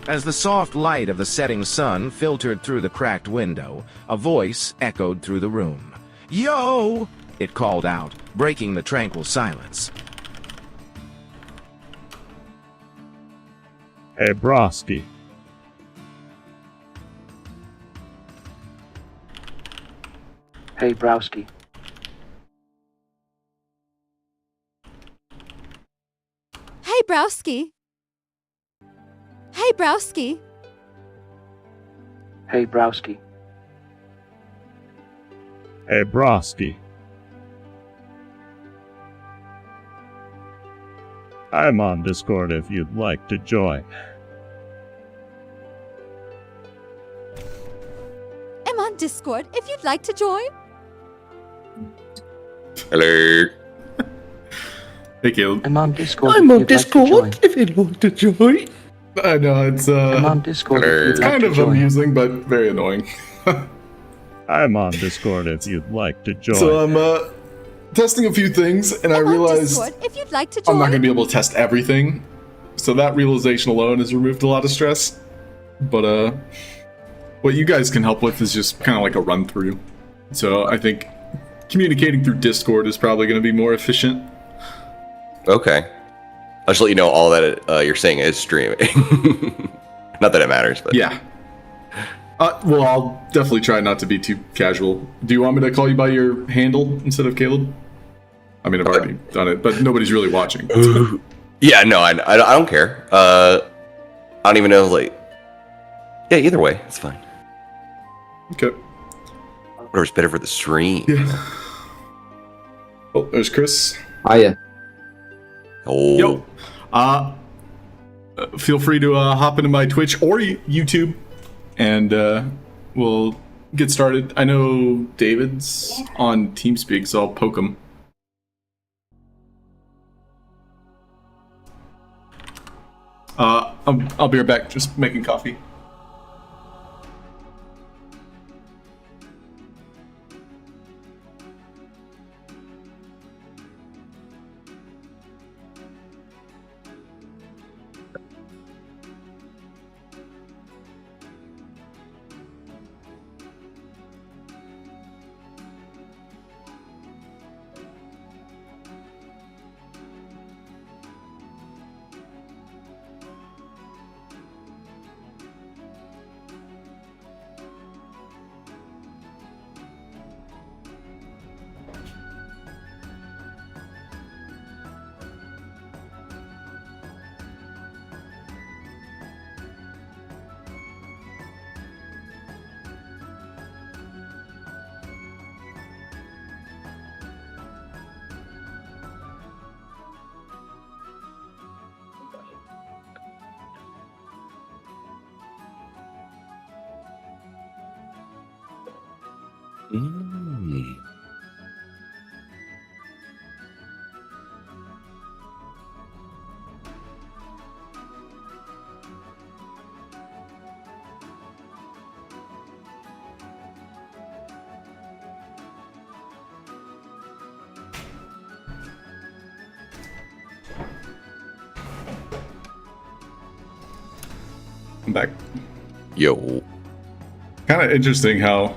As the soft light of the setting sun filtered through the cracked window, a voice echoed through the room. "Yo!" it called out, breaking the tranquil silence. Hey, Broski. Hey, Browski. Hey, Browski. Hey, Browski. Hey, Browski. Hey, Broski. I'm on Discord if you'd like to join. I'm on Discord if you'd like to join. Hello. Hey, Caleb. I'm on Discord. I'm if on you'd like to Discord join. if you'd like to join. I know, it's I'm on Discord. If you'd it's like kind to of join. amusing, but very annoying. I'm on Discord if you'd like to join. So I'm testing a few things, and I I'm on realized Discord if you'd like to join. I'm not going to be able to test everything. So that realization alone has removed a lot of stress. But what you guys can help with is just kind of like a run through. So I think communicating through Discord is probably going to be more efficient. Okay. I'll just let you know all that you're saying is streaming. Not that it matters, but Yeah. Well, I'll definitely try not to be too casual. Do you want me to call you by your handle instead of Caleb? I mean, I've already done it, but nobody's really watching. Yeah, no, I don't care. I don't even know, like, yeah, either way, it's fine. Okay. Whatever's better for the stream. Yeah. Oh, there's Chris. Hiya. Oh, Yo. Feel free to hop into my Twitch or YouTube, and we'll get started. I know David's on TeamSpeak, so I'll poke him. I'll be right back. Just making coffee. Mm. I'm back. Yo. Kind of interesting how.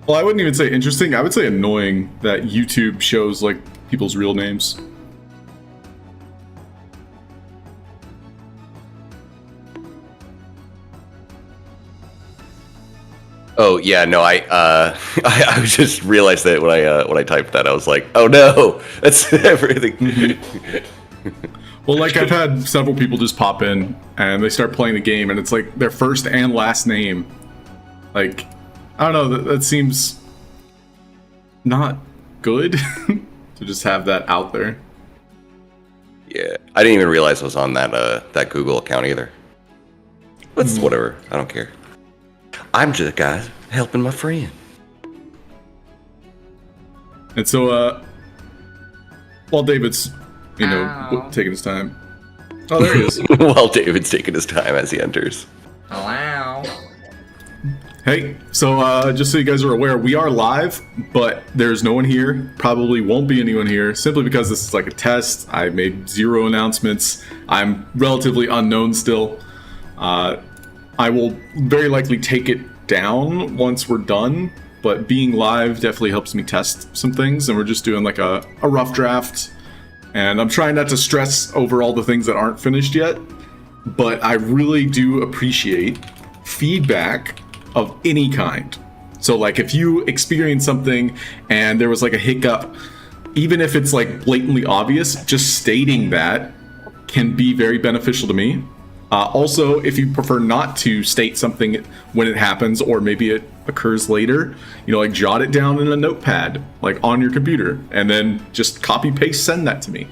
Well, I wouldn't even say interesting. I would say annoying that YouTube shows like people's real names. Oh yeah, no, I just realized that when I typed that, I was like, oh no, that's everything. Well, like I've had several people just pop in and they start playing the game, and it's like their first and last name. Like, I don't know. That seems not good to just have that out there. Yeah, I didn't even realize I was on that Google account either. But it's whatever, I don't care. I'm just a guy helping my friend. And so, while David's, taking his time. Oh, there he is. While David's taking his time as he enters. Wow. Hey, so just so you guys are aware, we are live, but there's no one here. Probably won't be anyone here, simply because this is like a test. I made 0 announcements. I'm relatively unknown still. I will very likely take it down once we're done, but being live definitely helps me test some things, and we're just doing like a rough draft, and I'm trying not to stress over all the things that aren't finished yet, but I really do appreciate feedback of any kind. So like if you experience something and there was like a hiccup, even if it's like blatantly obvious, just stating that can be very beneficial to me. Also, if you prefer not to state something when it happens, or maybe it occurs later, like jot it down in a notepad, like on your computer, and then just copy paste send that to me.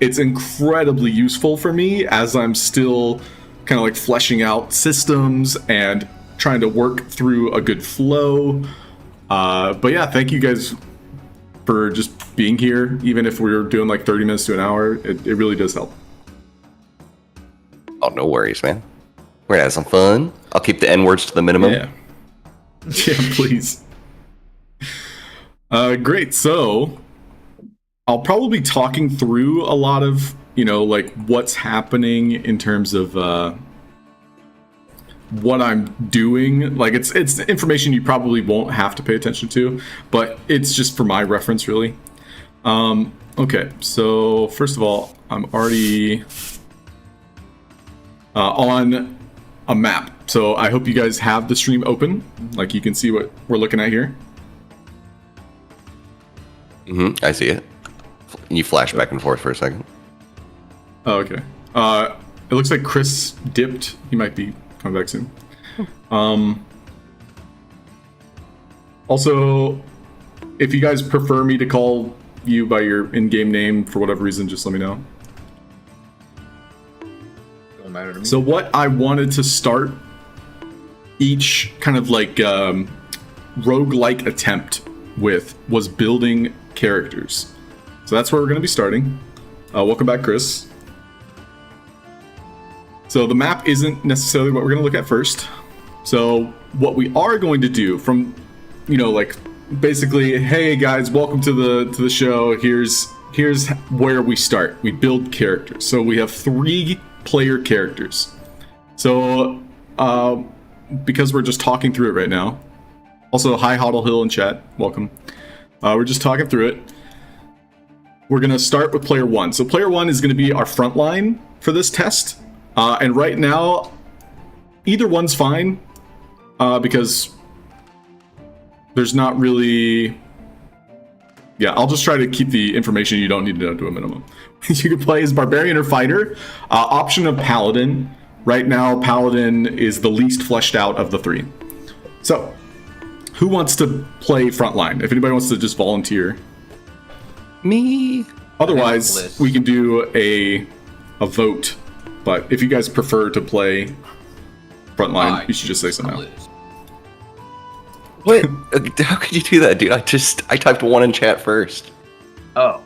It's incredibly useful for me as I'm still kind of like fleshing out systems and trying to work through a good flow. But yeah, thank you guys for just being here, even if we're doing like 30 minutes to an hour. It really does help. Oh, no worries, man. We're gonna have some fun. I'll keep the N-words to the minimum. Yeah, please. Great. So I'll probably be talking through a lot of, like what's happening in terms of what I'm doing. Like it's information you probably won't have to pay attention to, but it's just for my reference, really. Okay, so first of all, I'm already on a map. So I hope you guys have the stream open. Like you can see what we're looking at here. I see it. You flash back and forth for a second. Oh, okay. It looks like Chris dipped. He might be coming back soon. Also, if you guys prefer me to call you by your in-game name for whatever reason, just let me know. Don't matter to me. So what I wanted to start each kind of like roguelike attempt with was building characters. So that's where we're going to be starting. Welcome back, Chris. So the map isn't necessarily what we're going to look at first. So what we are going to do from, like basically, hey guys, welcome to the show. Here's where we start. We build characters. So we have 3 player characters. So because we're just talking through it right now. Also, hi Hoddle Hill in chat. Welcome. We're just talking through it. We're going to start with player 1. So player 1 is going to be our front line for this test. And right now, either one's fine, because there's not really... Yeah, I'll just try to keep the information you don't need to know to a minimum. You can play as Barbarian or Fighter. Option of Paladin. Right now, Paladin is the least fleshed out of the 3. So, who wants to play frontline? If anybody wants to just volunteer. Me. Otherwise, we can do a vote. But if you guys prefer to play frontline, you should just say so now. What? How could you do that, dude? I typed 1 in chat first. Oh.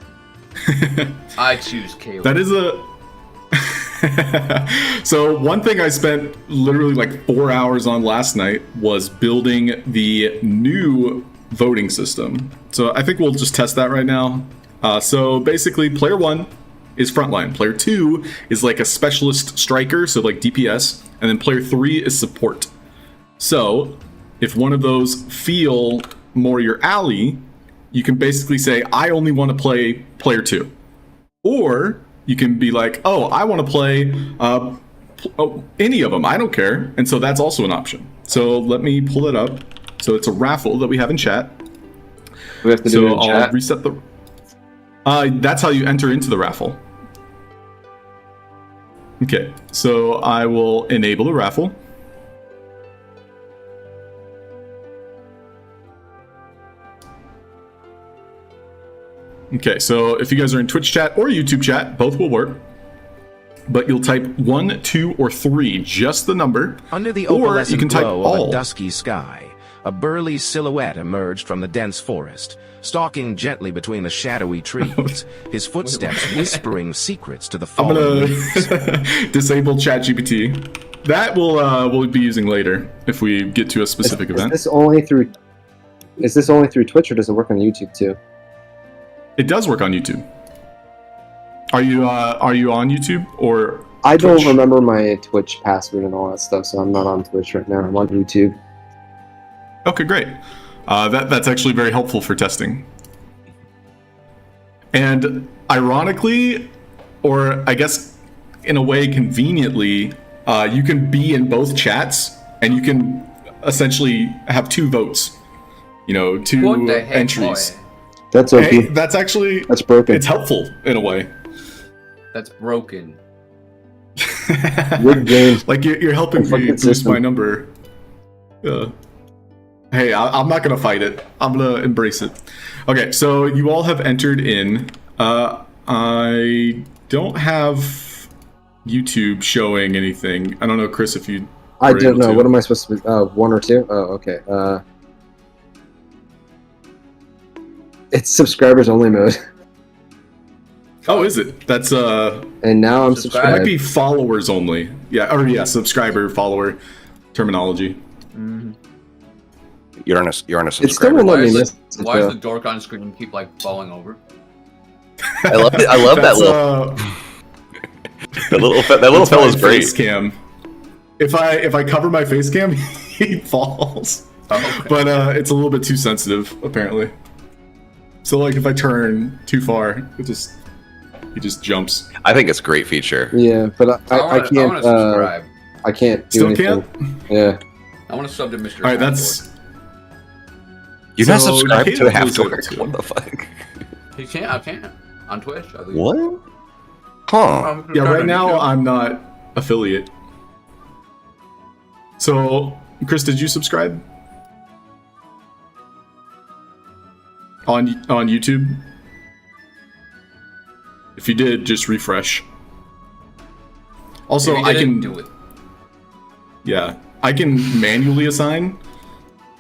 I choose Caleb. That is a... So one thing I spent literally like 4 hours on last night was building the new voting system. So I think we'll just test that right now. So basically, player 1 is frontline. Player 2 is like a specialist striker, so like DPS, and then player 3 is support. So if one of those feel more your alley, you can basically say, I only want to play player 2. Or you can be like, oh, I want to play any of them. I don't care. And so that's also an option. So let me pull it up. So it's a raffle that we have in chat. We have to do it in I'll chat. reset the... that's how you enter into the raffle. Okay, so I will enable the raffle. Okay, so if you guys are in Twitch chat or YouTube chat, both will work. But you'll type 1, 2, or 3, just the number. Under the or opalescent you can type glow of all. a dusky sky, a burly silhouette emerged from the dense forest, stalking gently between the shadowy trees, his footsteps whispering secrets to the I'm fallen leaves. gonna disable ChatGPT. That we'll be using later if we get to a specific event. Is this only through Twitch, or does it work on YouTube too? It does work on YouTube. Are you on YouTube or I don't Twitch? remember my Twitch password and all that stuff, so I'm not on Twitch right now. I'm on YouTube. Okay, great. That's actually very helpful for testing. And ironically, or I guess in a way conveniently, you can be in both chats, and you can essentially have 2 votes. You know, 2 What the heck, entries. boy? That's OP. Hey, that's actually That's broken. it's helpful in a way. That's broken. Rigged game. Like you're helping me Fucking boost system. my number. Yeah. Hey, I'm not gonna fight it. I'm gonna embrace it. Okay, so you all have entered in. I don't have YouTube showing anything. I don't know, Chris, if you. I were don't able know. to. What am I supposed to be? 1 or 2? Oh, okay. It's subscribers only mode. Oh, is it? That's And now I'm it might subscribed. be followers only. Yeah, or yeah, subscriber follower terminology. You're on a It still subscriber. won't let Why me is, miss the, it, why is though. the dork on screen keep like falling over? I love it. I love that That's, little. That little that's my fella's great. face cam. If I cover my face cam, he falls. Oh, okay. But it's a little bit too sensitive, apparently. So like if I turn too far, he just jumps. I think it's a great feature. Yeah, but I I can't. want to subscribe. I can't do Still anything. can't? Yeah. I want to sub to Mr. Alright, Halfdoor. that's You're not So, subscribed to Caleb Half was able Dork. to. What the fuck? You can't. I can't on Twitch. I believe. What? Huh? I'm yeah. Right starting now to- I'm not affiliate. So Chris, did you subscribe on YouTube? If you did, just refresh. Also, If you I didn't, can do it. Yeah, I can manually assign.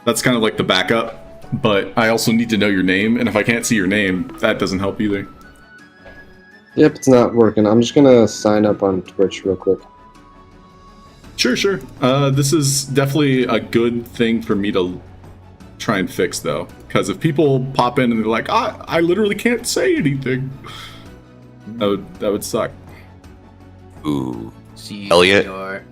That's kind of like the backup, but I also need to know your name, and if I can't see your name, that doesn't help either. Yep, it's not working. I'm just gonna sign up on Twitch real quick. Sure. This is definitely a good thing for me to try and fix, though, because if people pop in and they're like, I literally can't say anything, that would suck. Ooh. See, Elliot? your-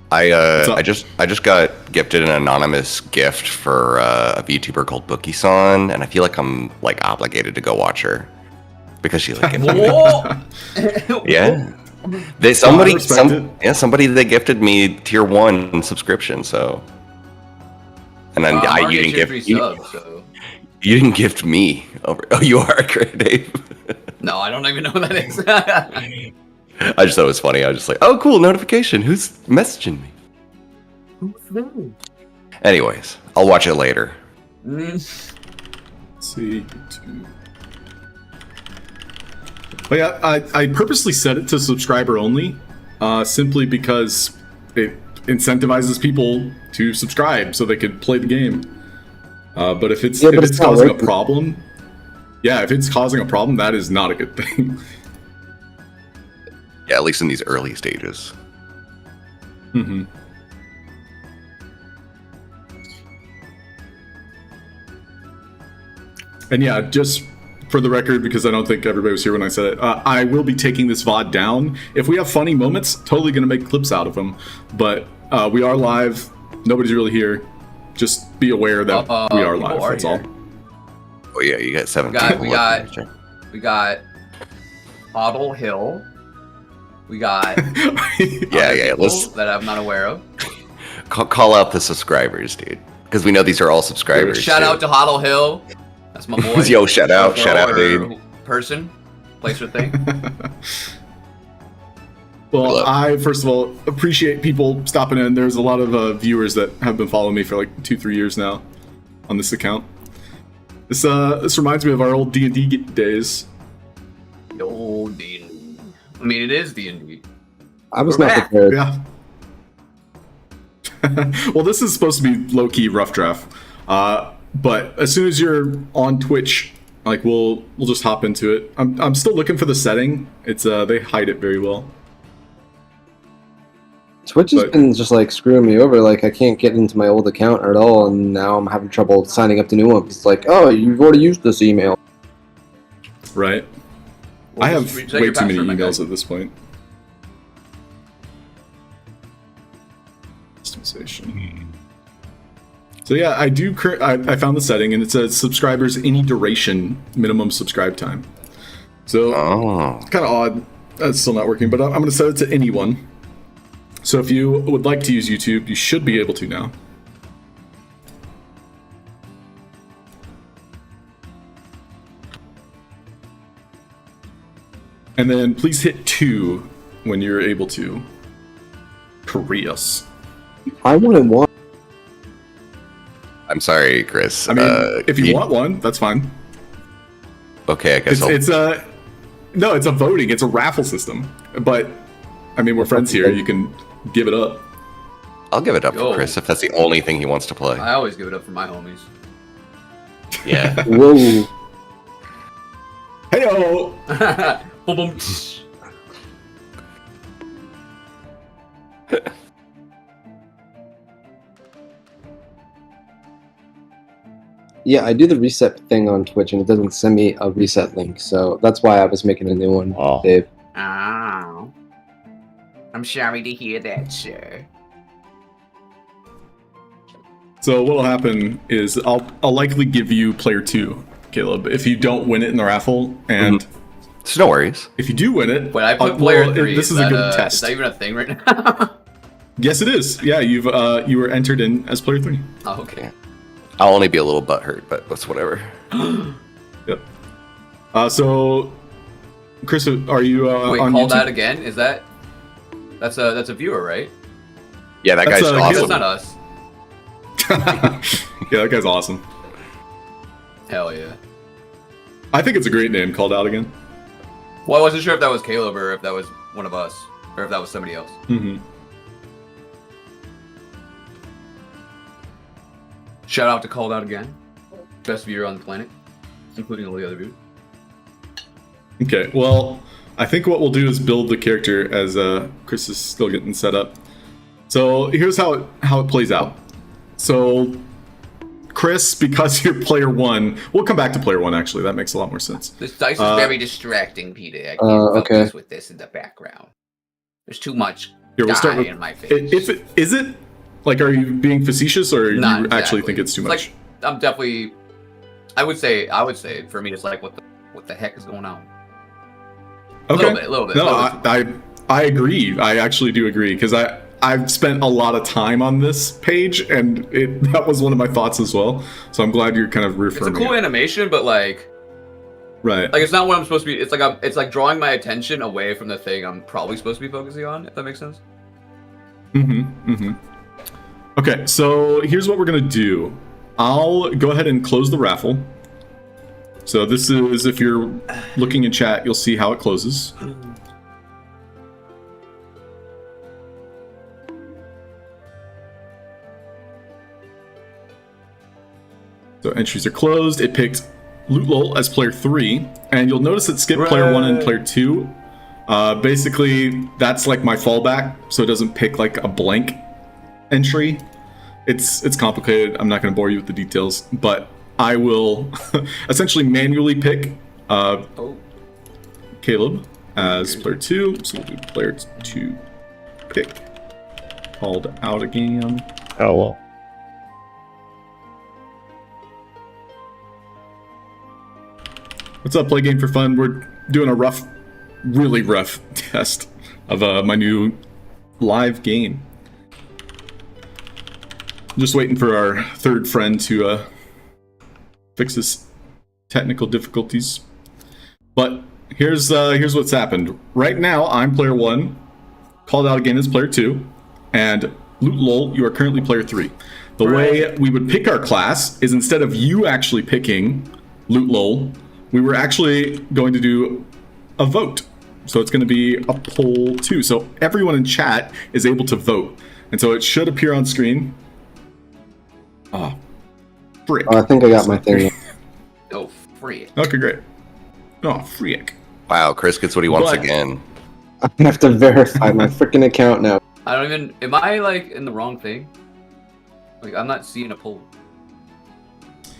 What's up? I just got gifted an anonymous gift for a VTuber called Bookieson, and I feel like I'm like obligated to go watch her because she like gifted me. Whoa! Yeah. They I respect it. somebody they gifted me tier 1 subscription, so. And then Mark you gets didn't your gift free sub, so. you didn't gift me over. Oh, you are great, Dave. No, I don't even know what that is. I just thought it was funny. I was just like, oh, cool, notification. Who's messaging me? Anyways, I'll watch it later. Let's see. But yeah, I purposely set it to subscriber only, simply because it incentivizes people to subscribe so they could play the game. But if it's Yeah, if but it's it's not causing a working. problem, yeah, if it's causing a problem, that is not a good thing. Yeah, at least in these early stages. hmm And yeah, just for the record, because I don't think everybody was here when I said it, I will be taking this VOD down. If we have funny moments, totally going to make clips out of them. But we are live. Nobody's really here. Just be aware that we are people live. are That's here. all. Oh yeah, you got 7 We got- people. we left. got- We got Hoddle Hill. We got Yeah, other people let's that I'm not aware of. call out the subscribers, dude, because we know these are all subscribers. Shout too. out to Hoddle Hill. That's my boy. Yo, shout out, Or dude. Person, place or thing. Well, Hello. I first of all appreciate people stopping in. There's a lot of viewers that have been following me for like 2-3 years now on this account. This reminds me of our old D&D days. The old D&D. I mean, it is D&D. I was We're not back. prepared. Yeah. Well, this is supposed to be low-key rough draft, but as soon as you're on Twitch, like we'll just hop into it. I'm still looking for the setting. It's they hide it very well. Twitch has But- been just like screwing me over. Like I can't get into my old account at all, and now I'm having trouble signing up to new ones. It's like, oh, you've already used this email. Right. Well, I have just reset way your too many password, my guy. emails at this point. Station. So yeah, I do. I found the setting, and it says subscribers any duration minimum subscribe time. So it's kind of odd. That's still not working, but I'm going to set it to anyone. So if you would like to use YouTube, you should be able to now. And then please hit 2 when you're able to. Curious. I wouldn't want. I'm sorry, Chris. I mean, if you want one, that's fine. Okay, I guess it's a no, it's a voting. It's a raffle system. But I mean, we're friends here. You can give it up. I'll give it up for Chris if that's the only thing he wants to play. I always give it up for my homies. Yeah. Whoa. Hey-o! Boom, boom. Yeah, I do the reset thing on Twitch, and it doesn't send me a reset link, so that's why I was making a new one, Dave. Oh. I'm sorry to hear that, sir. So what'll happen is I'll likely give you player 2, Caleb, if you don't win it in the raffle, and so no worries. If you do win it, when I put player 3, this is a good test. Is that even a thing right now? Yes, it is. Yeah, you were entered in as player 3. Oh, okay. I'll only be a little butthurt, but that's whatever. Yep. So, Chris, are you Wait, on call YouTube? that again? Is that that's a viewer, right? Yeah, that That's guy's awesome. That's not us. Yeah, that guy's awesome. Hell yeah. I think it's a great name. Called out again. Well, I wasn't sure if that was Caleb or if that was one of us or if that was somebody else. Mm-hmm. Shout out to Called Out again. Best viewer on the planet, including all the other viewers. Okay, well, I think what we'll do is build the character as Chris is still getting set up. So here's how it plays out. So, Chris, because you're player 1, we'll come back to player 1 actually. That makes a lot more sense. This dice is very distracting, Peter. I can't focus with this in the background. There's too much dye in my face. Is it? Like, are you being facetious, or you actually think it's too much? Like, I'm definitely. I would say for me, it's like what the heck is going on? Okay. A little bit. No, I agree. I actually do agree because I've spent a lot of time on this page, and that was one of my thoughts as well. So I'm glad you're kind of reaffirming. It's a cool animation, but like. Right. Like, it's not what I'm supposed to be. It's like drawing my attention away from the thing I'm probably supposed to be focusing on. If that makes sense. Mm-hmm. Mm-hmm. Okay, so here's what we're gonna do. I'll go ahead and close the raffle. So this is, if you're looking in chat, you'll see how it closes. So entries are closed. It picked Lootlol as player 3, and you'll notice it skipped player 1 and player 2. Basically, that's like my fallback, so it doesn't pick like a blank entry. It's complicated. I'm not going to bore you with the details, but I will essentially manually pick Caleb as player 2. So we'll do player 2 pick. Called out again. Oh well. What's up, Play Game for Fun? We're doing a really rough test of my new live game. Just waiting for our third friend to fix his technical difficulties. But here's what's happened. Right now, I'm player 1, called out again as player 2, and Lootlol, you are currently player 3. The way we would pick our class is, instead of you actually picking Lootlol, we were actually going to do a vote. So it's going to be a poll too. So everyone in chat is able to vote. And so it should appear on screen. Oh, frick. Oh, I think I got my thing. Oh, frick. Okay, great. Oh, frick. Wow, Chris gets what he wants again. I have to verify my freaking account now. I don't even. Am I like in the wrong thing? Like, I'm not seeing a poll.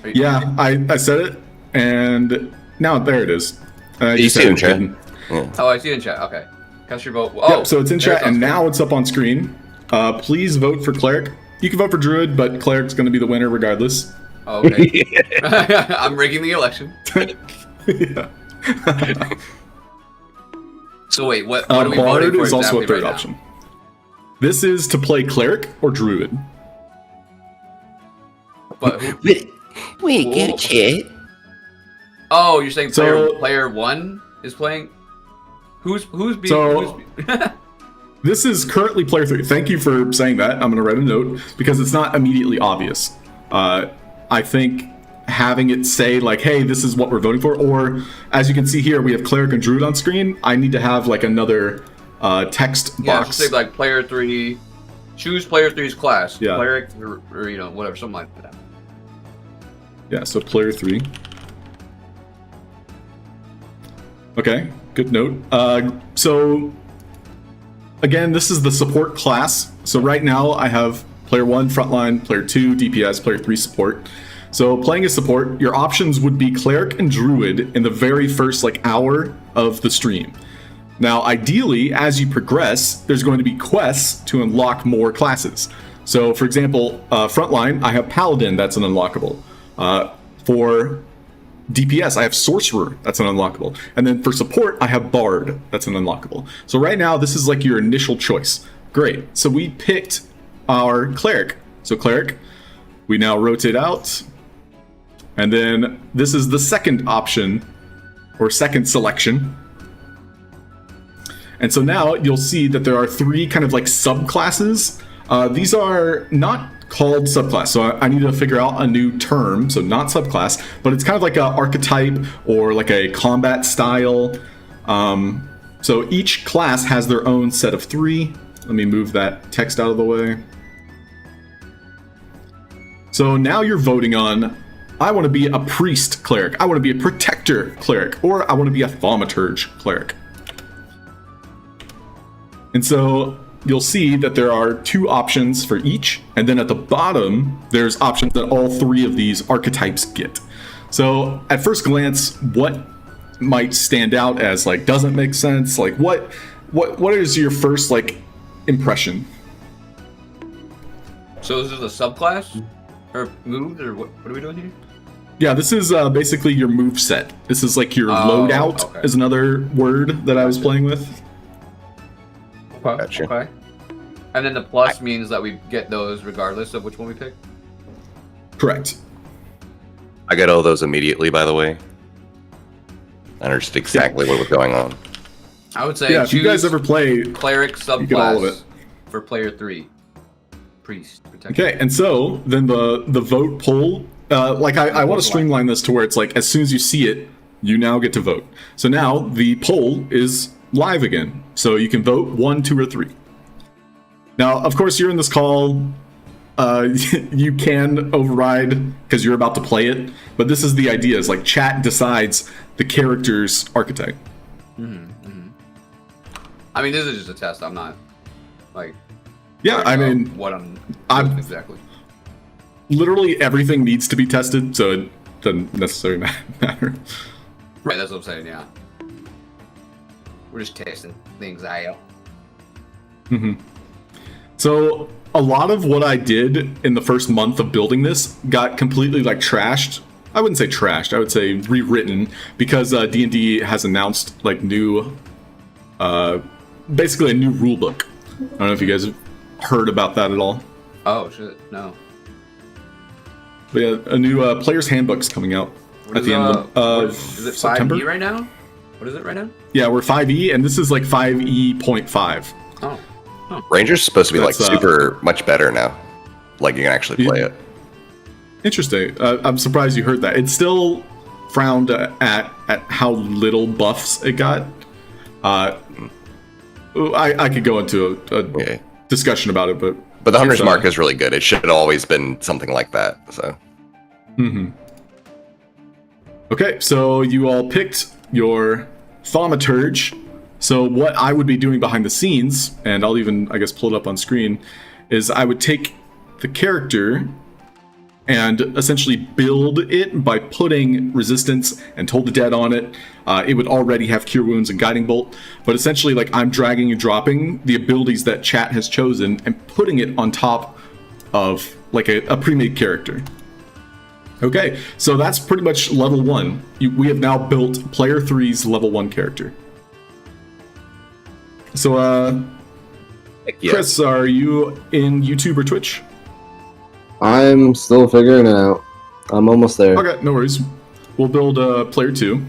Yeah, I said it, and now there it is. You see it in chat. Yeah. Oh, I see it in chat. Okay. Cast your vote. Oh, yep, so it's in chat, and now it's up on screen. Please vote for Cleric you can vote for Druid, but Cleric's going to be the winner regardless. Oh, okay. I'm rigging the election. Yeah. So wait, what are we voting Bard for is also exactly a third right option. This is to play Cleric or Druid. now? But Wait, go chat. oh, you're saying So- player 1 is playing? Who's being? So- This is currently player 3. Thank you for saying that. I'm going to write a note because it's not immediately obvious. I think having it say like, hey, this is what we're voting for, or as you can see here, we have Cleric and Druid on screen. I need to have like another text Yeah, box. just say like player 3. Choose player 3's class. Yeah. Cleric or you know whatever, something like that. Yeah, so player 3. Okay, good note. So again, this is the support class. So right now I have player 1 frontline, player 2 DPS, player 3 support. So playing as support, your options would be Cleric and Druid in the very first like hour of the stream. Now, ideally, as you progress, there's going to be quests to unlock more classes. So, for example, frontline, I have Paladin, that's an unlockable. For DPS, I have Sorcerer, that's an unlockable. And then for support, I have Bard, that's an unlockable. So right now, this is like your initial choice. Great. So we picked our Cleric. So Cleric, we now rotate out. And then this is the second option, or second selection. And so now you'll see that there are 3 kind of like subclasses. These are not called subclass, so I need to figure out a new term. So not subclass, but it's kind of like an archetype or like a combat style. So each class has their own set of 3. Let me move that text out of the way. So now you're voting on, I want to be a priest cleric, I want to be a protector cleric, or I want to be a thaumaturge cleric. And so you'll see that there are 2 options for each, and then at the bottom, there's options that all 3 of these archetypes get. So at first glance, what might stand out as like doesn't make sense? Like what is your first like impression? So this is a subclass or moves or what are we doing here? Yeah, this is basically your move set. This is like your loadout, okay. is another word that I was playing with. Okay. Gotcha. Okay. And then the plus means that we get those regardless of which one we pick? Correct. I got all those immediately, by the way. I understood exactly what was going on. I would say Yeah, if you guys ever play, cleric you get all of subclass it. for player 3. Priest, protector. Okay, and so then the vote poll, like I want to streamline this to where it's like as soon as you see it, you now get to vote. So now the poll is live again, so you can vote 1, 2, or 3. Now, of course, you're in this call. You can override because you're about to play it, but this is the idea: is like chat decides the character's archetype. I mean, this is just a test. I'm not like. Yeah, I mean, what I'm I'm- exactly. literally everything needs to be tested, so it doesn't necessarily matter. Right, that's what I'm saying. Yeah. We're just testing things out. So a lot of what I did in the first month of building this got completely like trashed. I wouldn't say trashed. I would say rewritten because D&D has announced like new, basically a new rule book. I don't know if you guys have heard about that at all. Oh shit! No. But yeah, a new player's handbook's coming out What at is, the end of is it 5e September. right now? What is it right now? Yeah, we're 5e, and this is like 5e.5. Oh. Ranger's supposed to be like That's, super much better now. Like you can actually play it. Interesting. I'm surprised you heard that. It's still frowned at how little buffs it got. I could go into a Okay. discussion about it, but But the Hunter's it's, Mark is really good. It should have always been something like that. So Okay, so you all picked your thaumaturge. So what I would be doing behind the scenes, and I'll even, I guess, pull it up on screen, is I would take the character and essentially build it by putting resistance and Toll the Dead on it. It would already have Cure Wounds and Guiding Bolt, but essentially like I'm dragging and dropping the abilities that chat has chosen and putting it on top of like a pre-made character. Okay, so that's pretty much level 1. We have now built player 3's level 1 character. So, Yeah. Chris, are you in YouTube or Twitch? I'm still figuring it out. I'm almost there. Okay, no worries. We'll build player 2.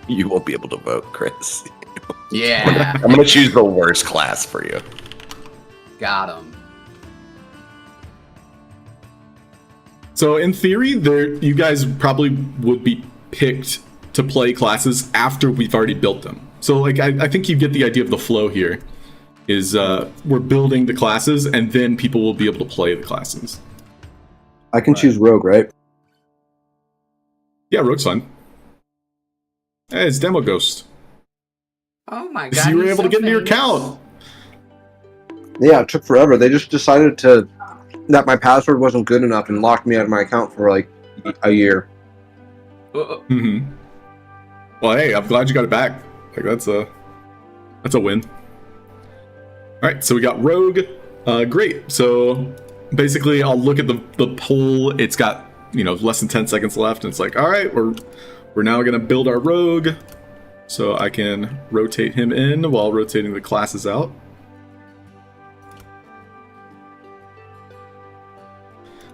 You won't be able to vote, Chris. Yeah. I'm gonna choose the worst class for you. Got him. So in theory, you guys probably would be picked to play classes after we've already built them. So like I think you get the idea of the flow here. Is we're building the classes and then people will be able to play the classes. I can choose Rogue, right? Yeah, Rogue's fine. Hey, it's Demo Ghost. Oh my god. So you were he's able to so get into your famous. account. Yeah, it took forever. They just decided that my password wasn't good enough and locked me out of my account for like a year. Mm-hmm. Well, hey, I'm glad you got it back. Like that's a win. All right, so we got Rogue. Great. So basically, I'll look at the poll. It's got less than 10 seconds left, and it's like, all right, we're now gonna build our Rogue. So I can rotate him in while rotating the classes out.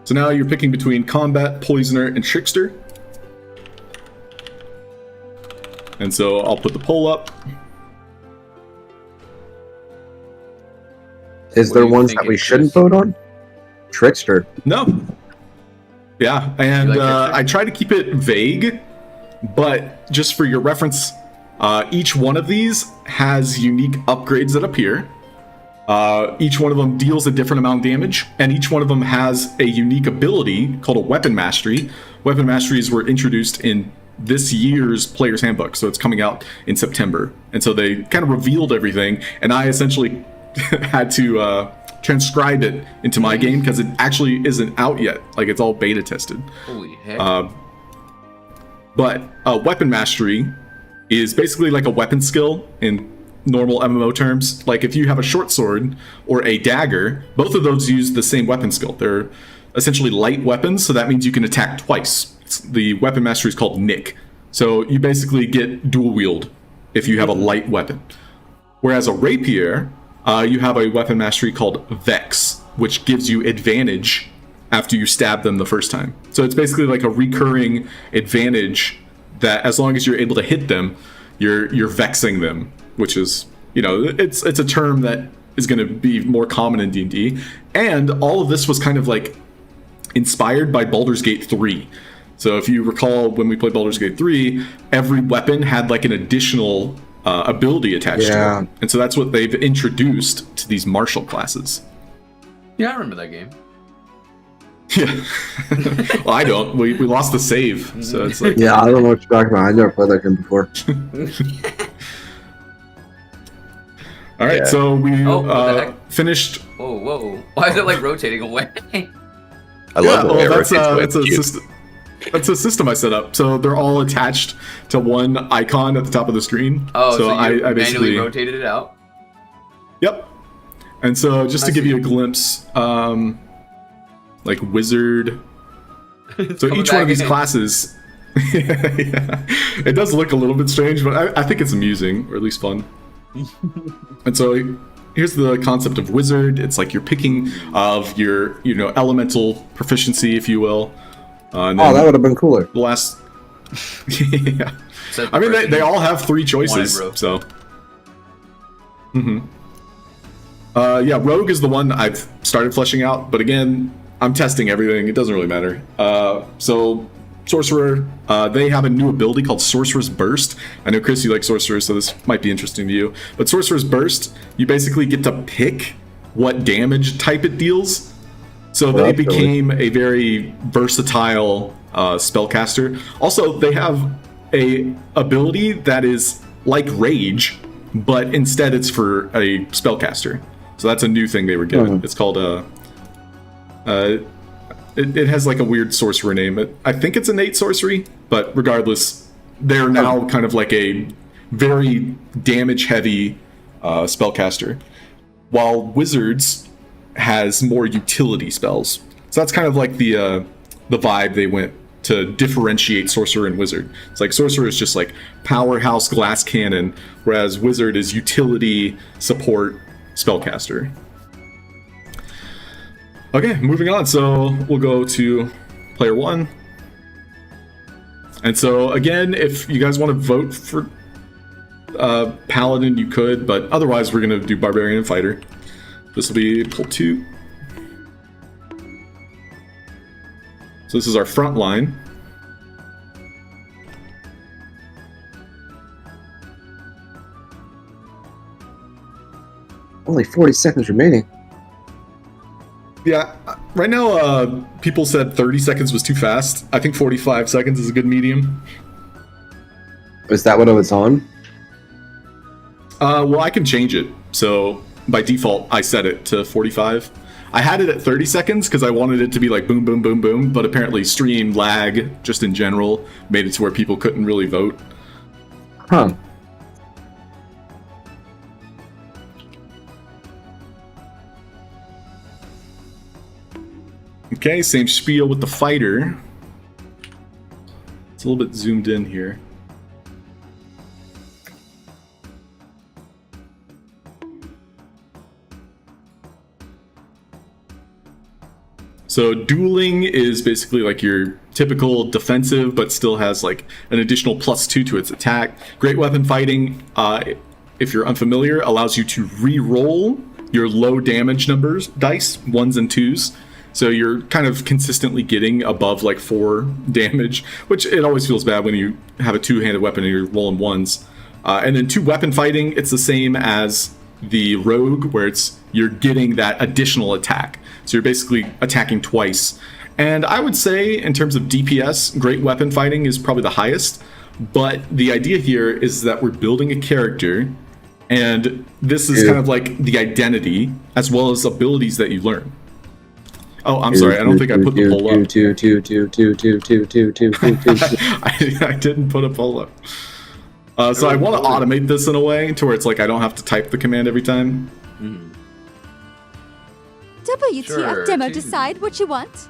So now you're picking between Combat, Poisoner, and Trickster. And so I'll put the poll up. Is there ones that we shouldn't vote on? Trickster. No. Yeah, and Trickster? I try to keep it vague, but just for your reference, each one of these has unique upgrades that appear. Each one of them deals a different amount of damage, and each one of them has a unique ability called a Weapon Mastery. Weapon Masteries were introduced in this year's Player's Handbook, so it's coming out in September. And so they kind of revealed everything, and I essentially had to transcribe it into my game because it actually isn't out yet. Like, it's all beta tested. Holy heck. But Weapon Mastery is basically like a weapon skill in normal MMO terms. Like if you have a short sword or a dagger, both of those use the same weapon skill. They're essentially light weapons, so that means you can attack twice. The Weapon Mastery is called Nick. So you basically get dual wield if you have a light weapon. Whereas a rapier, you have a Weapon Mastery called Vex, which gives you advantage after you stab them the first time. So it's basically like a recurring advantage that as long as you're able to hit them, you're vexing them, which is, it's a term that is going to be more common in D&D. And all of this was kind of like inspired by Baldur's Gate 3. So if you recall, when we played Baldur's Gate 3, every weapon had like an additional ability attached to it. And so that's what they've introduced to these martial classes. Yeah, I remember that game. Yeah. Well, I don't. We lost the save, so it's like... Yeah, I don't know what you're talking about. I never played that game before. All right, so we finished... Whoa. Why is it like rotating away? I love the way that's a system I set up. So they're all attached to one icon at the top of the screen. Oh, so I you basically manually rotated it out? Yep. And so just to give you a glimpse, like wizard. So each one of these classes, yeah, it does look a little bit strange, but I think it's amusing, or at least fun. And so here's the concept of wizard. It's like you're picking of your, elemental proficiency, if you will. And that would have been cooler. The last, yeah. I mean, they all have 3 choices, so. Yeah, Rogue is the one I've started fleshing out, but again, I'm testing everything. It doesn't really matter. So Sorcerer, they have a new ability called Sorcerer's Burst. I know, Chris, you like Sorcerer, so this might be interesting to you. But Sorcerer's Burst, you basically get to pick what damage type it deals. So they became a very versatile spellcaster. Also, they have a ability that is like Rage, but instead it's for a spellcaster. So that's a new thing they were given. It's called it has like a weird sorcerer name. I think it's innate sorcery, but regardless, they're now kind of like a very damage-heavy spellcaster. While wizards has more utility spells. So that's kind of like the vibe they went to differentiate sorcerer and wizard. It's like sorcerer is just like powerhouse glass cannon, whereas wizard is utility support spellcaster. Okay, moving on. So we'll go to player 1. And so again, if you guys want to vote for paladin, you could, but otherwise we're going to do barbarian and fighter. This will be pull 2. So this is our front line. Only 40 seconds remaining. Yeah, right now people said 30 seconds was too fast. I think 45 seconds is a good medium. Is that what it was on? Well, I can change it. So by default, I set it to 45. I had it at 30 seconds because I wanted it to be like boom, boom, boom, boom. But apparently stream lag, just in general, made it to where people couldn't really vote. Huh. Okay, same spiel with the fighter. It's a little bit zoomed in here. So dueling is basically like your typical defensive, but still has like an additional +2 to its attack. Great weapon fighting, if you're unfamiliar, allows you to re-roll your low damage numbers, dice, 1s and 2s. So you're kind of consistently getting above like 4 damage, which it always feels bad when you have a 2-handed weapon and you're rolling 1s. And then 2 weapon fighting, it's the same as the rogue, where you're getting that additional attack. So you're basically attacking twice. And I would say in terms of DPS, great weapon fighting is probably the highest. But the idea here is that we're building a character, and this is kind of like the identity as well as abilities that you learn. Oh, I'm sorry. I don't think I put the poll up. I didn't put a poll up. So I want to automate this in a way to where it's like I don't have to type the command every time. WTF demo, decide what you want.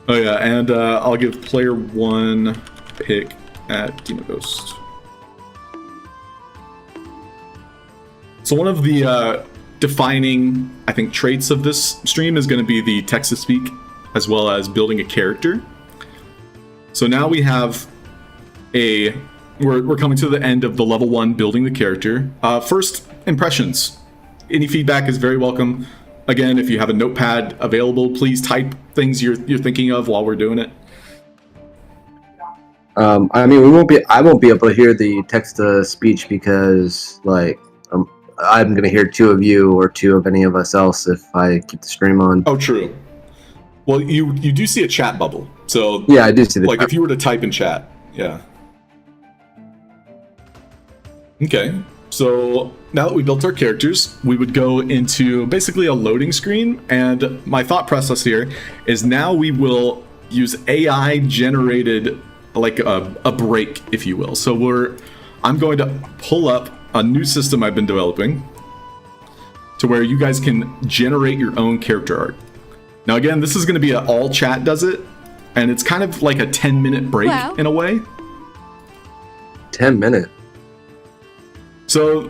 Oh yeah, and I'll give player 1 pick at Demon Ghost. So one of the defining, I think, traits of this stream is going to be the text-to-speak, as well as building a character. So now we have we're coming to the end of the level 1 building the character. First impressions. Any feedback is very welcome. Again, if you have a notepad available, please type things you're thinking of while we're doing it. I mean, I won't be able to hear the text-to-speech because, like, I'm gonna hear 2 of you or 2 of any of us else if I keep the stream on. Oh, true. Well, you do see a chat bubble, so yeah, I do see the like if you were to type in chat, yeah. Okay, so now that we built our characters, we would go into basically a loading screen, and my thought process here is now we will use AI generated like a break, if you will. So I'm going to pull up a new system I've been developing to where you guys can generate your own character art. Now again, this is going to be all chat does it, and it's kind of like a 10-minute break in a way. 10 minutes. So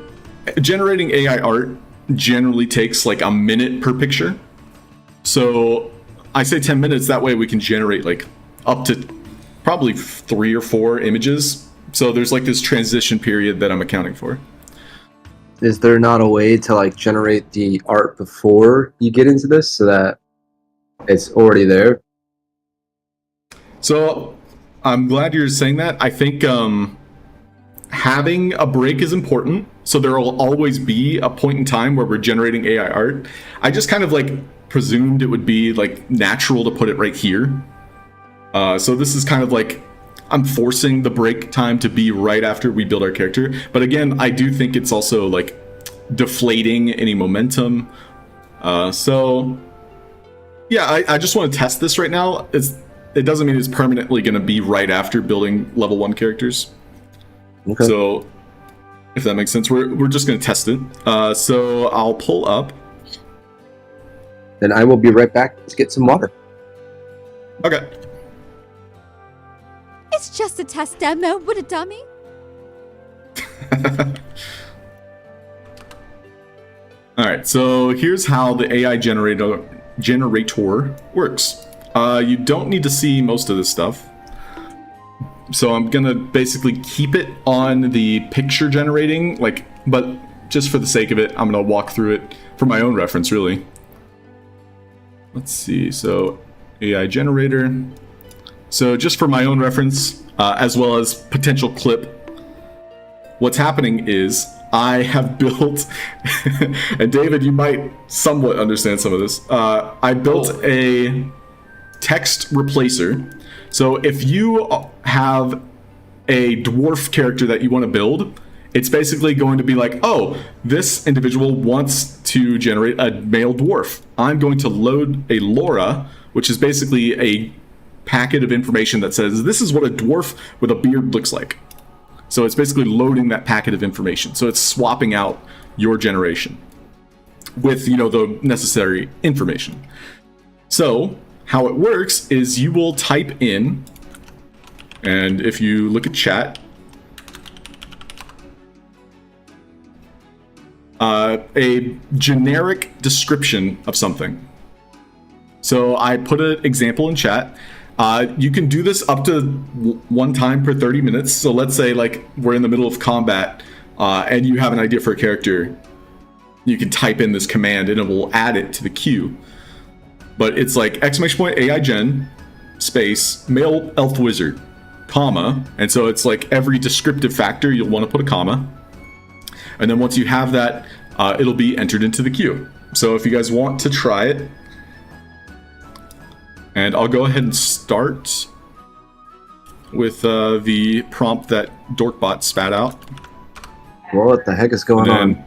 generating AI art generally takes like a minute per picture. So I say 10 minutes, that way we can generate like up to probably 3 or 4 images. So there's like this transition period that I'm accounting for. Is there not a way to like generate the art before you get into this so that it's already there? So I'm glad you're saying that. I think having a break is important. So there will always be a point in time where we're generating AI art. I just kind of like presumed it would be like natural to put it right here. So this is kind of like I'm forcing the break time to be right after we build our character. But again, I do think it's also like deflating any momentum. So yeah, I just want to test this right now. It doesn't mean it's permanently going to be right after building level 1 characters. Okay. So if that makes sense. We're just going to test it. So I'll pull up. Then I will be right back to get some water. Okay. It's just a test demo with a dummy. All right, so here's how the AI generator works. You don't need to see most of this stuff. So I'm gonna basically keep it on the picture generating, but just for the sake of it, I'm gonna walk through it for my own reference, really. Let's see, so AI generator. So just for my own reference, as well as potential clip, what's happening is I have built, and David, you might somewhat understand some of this. I built a text replacer. So if you have a dwarf character that you want to build, it's basically going to be like, oh, this individual wants to generate a male dwarf. I'm going to load a LoRa, which is basically a packet of information that says this is what a dwarf with a beard looks like. So it's basically loading that packet of information. So it's swapping out your generation with, the necessary information. So how it works is you will type in, and if you look at chat, a generic description of something. So I put an example in chat. You can do this up to one time per 30 minutes. So let's say we're in the middle of combat and you have an idea for a character. You can type in this command and it will add it to the queue. But it's !AI gen space male elf wizard, comma. And so it's every descriptive factor you'll want to put a comma. And then once you have that, it'll be entered into the queue. So if you guys want to try it, and I'll go ahead and start with the prompt that Dorkbot spat out. What the heck is going on?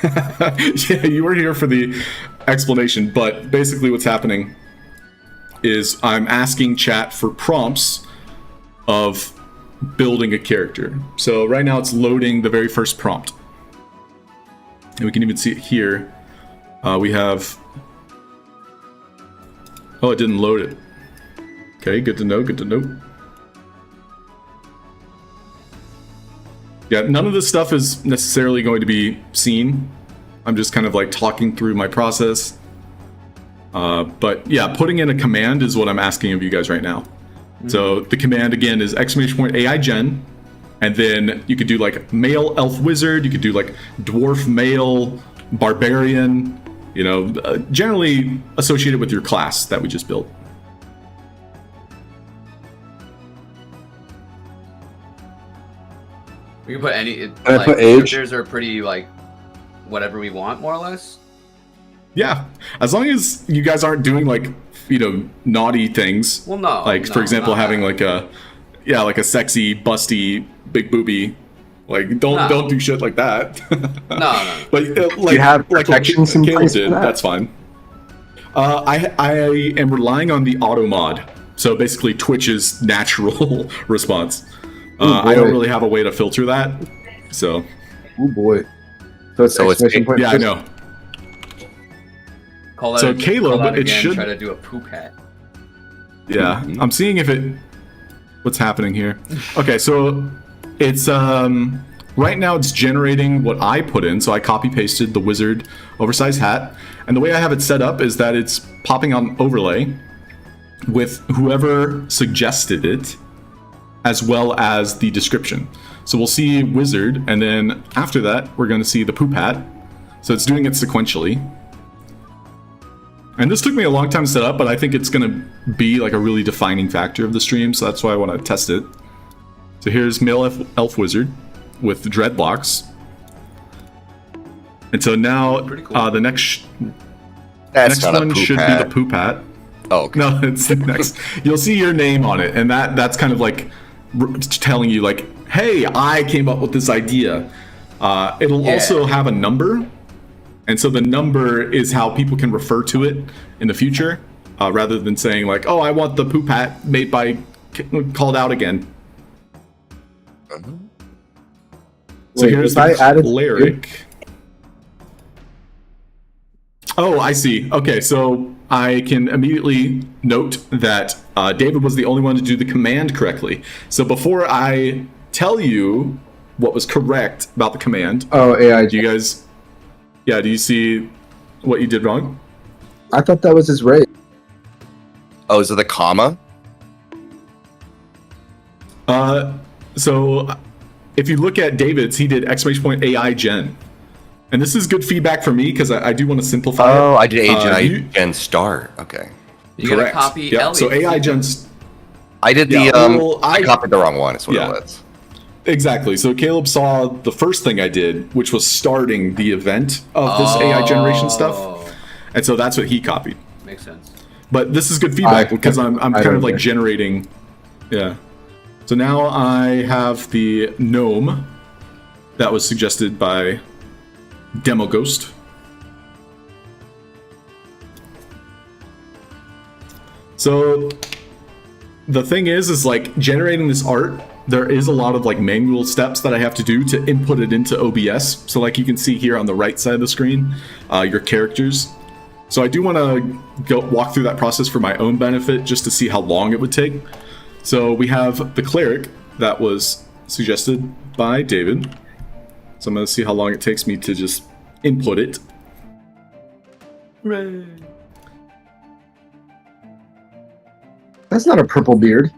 Yeah, you were here for the explanation, but basically what's happening is I'm asking chat for prompts of building a character. So right now it's loading the very first prompt. And we can even see it here. We have... Oh, it didn't load it. Okay, good to know, good to know. Yeah, none of this stuff is necessarily going to be seen. I'm just kind of talking through my process. But yeah, putting in a command is what I'm asking of you guys right now. Mm-hmm. So the command again is !AI gen, and then you could do male elf wizard, you could do dwarf male barbarian, generally associated with your class that we just built. We can put any. I put age? Characters are pretty whatever we want, more or less. Yeah, as long as you guys aren't doing naughty things. Well, no. For example, having a sexy, busty, big booby. Don't do shit like that. No. But you have protections in place for that? That's fine. I am relying on the auto mod. So basically Twitch's natural response. I don't really have a way to filter that. So. Oh boy. So it's point. Yeah, I know. So Caleb, it should try to do a poop hat. Yeah, I'm seeing what's happening here. Okay, so it's right now it's generating what I put in. So I copy pasted the wizard oversized hat, and the way I have it set up is that it's popping on overlay with whoever suggested it, as well as the description. So we'll see wizard, and then after that we're going to see the poop hat. So it's doing it sequentially. And this took me a long time to set up, but I think it's going to be a really defining factor of the stream, so that's why I want to test it. So here's male elf wizard with dreadlocks. And so now cool. The next one should be the poop hat. Oh, okay. No, it's the next. You'll see your name on it, and that's kind of telling you hey, I came up with this idea. It'll also have a number. And so the number is how people can refer to it in the future, rather than saying oh, I want the poop hat made by called out again. So Wait, here's if I the added cleric. Oh, I see. Okay, so I can immediately note that David was the only one to do the command correctly. So before I tell you what was correct about the command, AI. do you guys, do you see what you did wrong? I thought that was his race. Oh, is it the comma? So if you look at David's, he did !AI gen. And this is good feedback for me because I do want to simplify it. Oh, I did AI gen start. Okay. You Correct. gotta copy Yeah. Elliot. So AI gen. I did the I copied the wrong one. Is what it was. Exactly. So Caleb saw the first thing I did, which was starting the event of this AI generation stuff, and so that's what he copied. Makes sense. But this is good feedback because I'm kind of like generating. Yeah. So now I have the gnome that was suggested by Demo Ghost. So the thing is like generating this art, there is a lot of like manual steps that I have to do to input it into OBS. So like you can see here on the right side of the screen, your characters. So I do want to walk through that process for my own benefit just to see how long it would take. So we have the cleric that was suggested by David. So I'm going to see how long it takes me to just input it. Hooray. That's not a purple beard.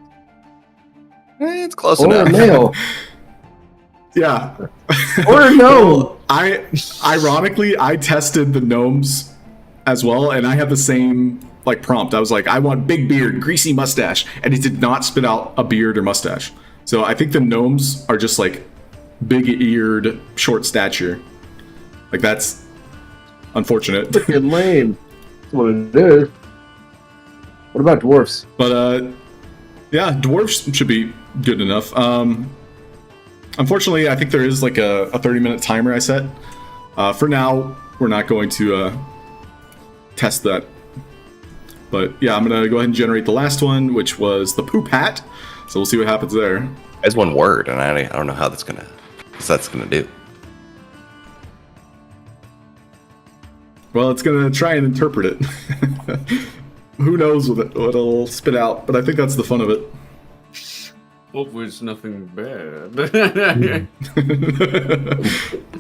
It's close Or enough. a male. Yeah. Or a gnome. Ironically, I tested the gnomes as well, and I had the same like prompt. I was like, I want big beard, greasy mustache, and it did not spit out a beard or mustache. So I think the gnomes are just like big-eared, short stature. Like that's unfortunate. Freaking lame. That's what it is. What about dwarfs? But yeah, dwarfs should be good enough. Unfortunately, I think there is like a 30-minute timer I set. For now, we're not going to test that. But yeah, I'm gonna go ahead and generate the last one, which was the poop hat. So we'll see what happens there. As one word, and I don't know how that's gonna do. Well, it's gonna try and interpret it. Who knows what it'll spit out, but I think that's the fun of it. Hopefully it's nothing bad.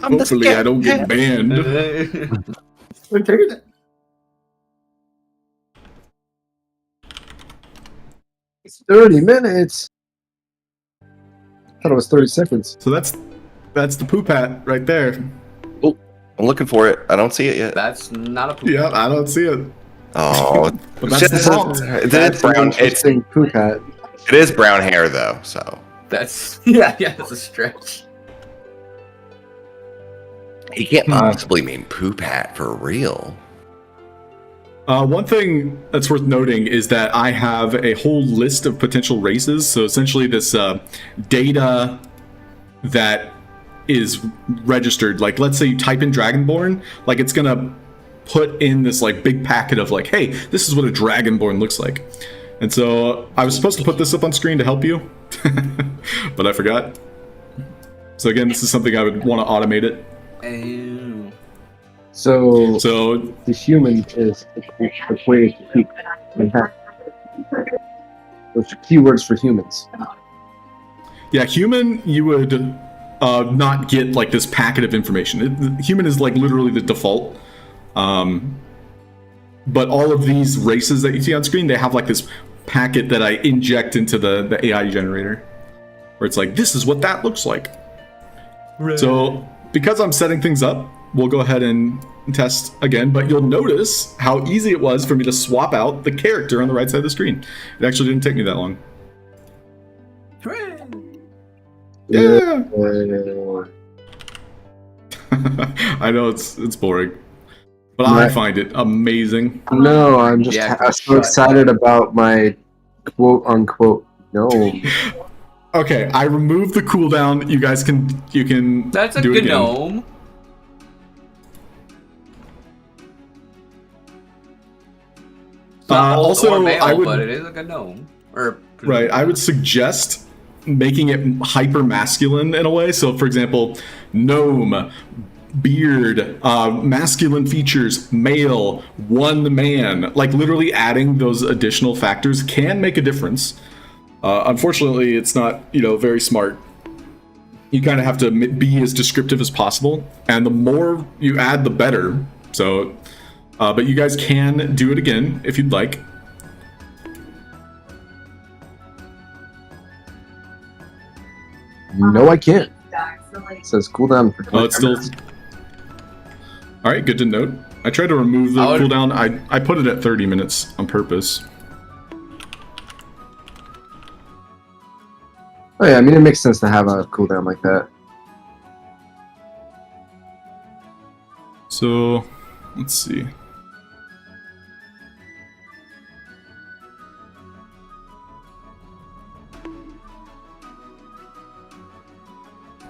Hopefully I don't get banned. It's 30 minutes. I thought it was 30 seconds. So that's the poop hat right there. Oh, I'm looking for it. I don't see it yet. That's not a poop. Yeah, I don't see it. Oh, But that's the prompt. it's brown. It's poop hat. It is brown hair though, so That's that's a stretch. he can't possibly mean poop hat for real. One thing that's worth noting is that I have a whole list of potential races. So essentially this data that is registered, like let's say you type in Dragonborn, like it's gonna put in this like big packet of like, hey, this is what a Dragonborn looks like. And so I was supposed to put this up on screen to help you, but I forgot. So again, this is something I would want to automate it. Ew. So the human is the way to poop. Those are keywords for humans. Yeah, human, you would not get like this packet of information. Human is like literally the default. But all of these races that you see on screen, they have like this packet that I inject into the AI generator, where it's like, this is what that looks like. Right. So because I'm setting things up, we'll go ahead and test again, but you'll notice how easy it was for me to swap out the character on the right side of the screen. It actually didn't take me that long. Yeah. I know it's boring, but I find it amazing. No, I'm just so excited about my quote unquote gnome. Okay, I removed the cooldown. You guys can That's a do it gnome. again. It's not Also, or male, I would, but it is like a gnome. Or right, I would suggest making it hyper masculine in a way. So, for example, gnome, beard, masculine features, male, one man. Like literally adding those additional factors can make a difference. Unfortunately, it's not very smart. You kind of have to be as descriptive as possible, and the more you add, the better. So, but you guys can do it again if you'd like. No, I can't. It says cooldown for 20 Oh, it's still. All right, good to note. I tried to remove the cooldown. I put it at 30 minutes on purpose. Oh yeah, I mean it makes sense to have a cooldown like that. So, let's see.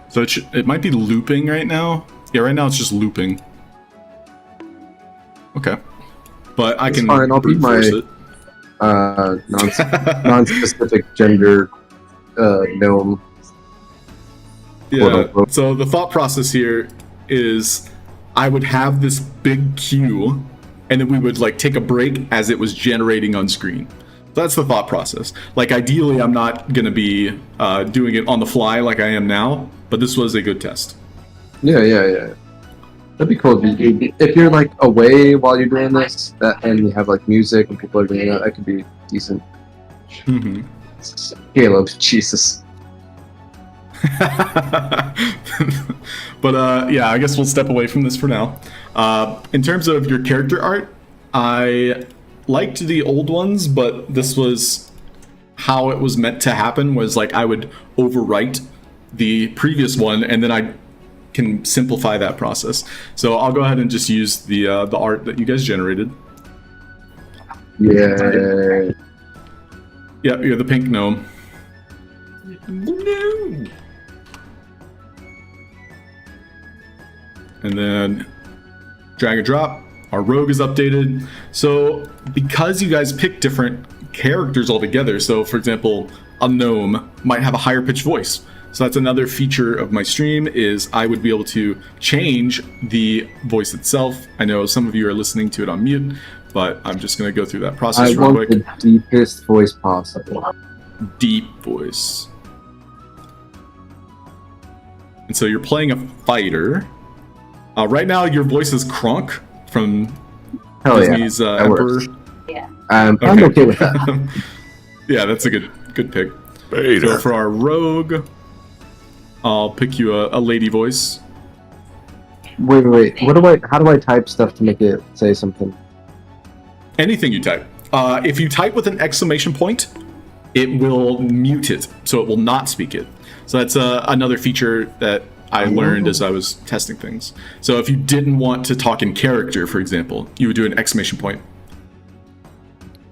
So it might be looping right now. Yeah, right now it's just looping. Okay, but I can fine. I'll be my non-specific gender gnome. Yeah. So the thought process here is, I would have this big queue, and then we would like take a break as it was generating on screen. That's the thought process. Like ideally, I'm not gonna be doing it on the fly like I am now, but this was a good test. Yeah. That'd be cool if you're like away while you're doing this, and you have like music and people are doing that could be decent. Mm-hmm. Caleb, Jesus. But yeah, I guess we'll step away from this for now. In terms of your character art, I liked the old ones, but this was how it was meant to happen, was like I would overwrite the previous one and then I can simplify that process. So I'll go ahead and just use the art that you guys generated. Yeah. Yep, you're the pink gnome. No. And then drag and drop. Our rogue is updated. So because you guys pick different characters altogether, so for example, a gnome might have a higher pitched voice. So that's another feature of my stream, is I would be able to change the voice itself. I know some of you are listening to it on mute, but I'm just going to go through that process real quick. The deepest voice possible. Deep voice. And so you're playing a fighter. Right now, your voice is Kronk from Disney's Emperor. Yeah. I'm okay with that. Yeah, that's a good pick. So for our rogue, I'll pick you a lady voice. Wait. How do I type stuff to make it say something? Anything you type. If you type with an exclamation point, it will mute it, so it will not speak it. So that's another feature that I learned as I was testing things. So if you didn't want to talk in character, for example, you would do an exclamation point.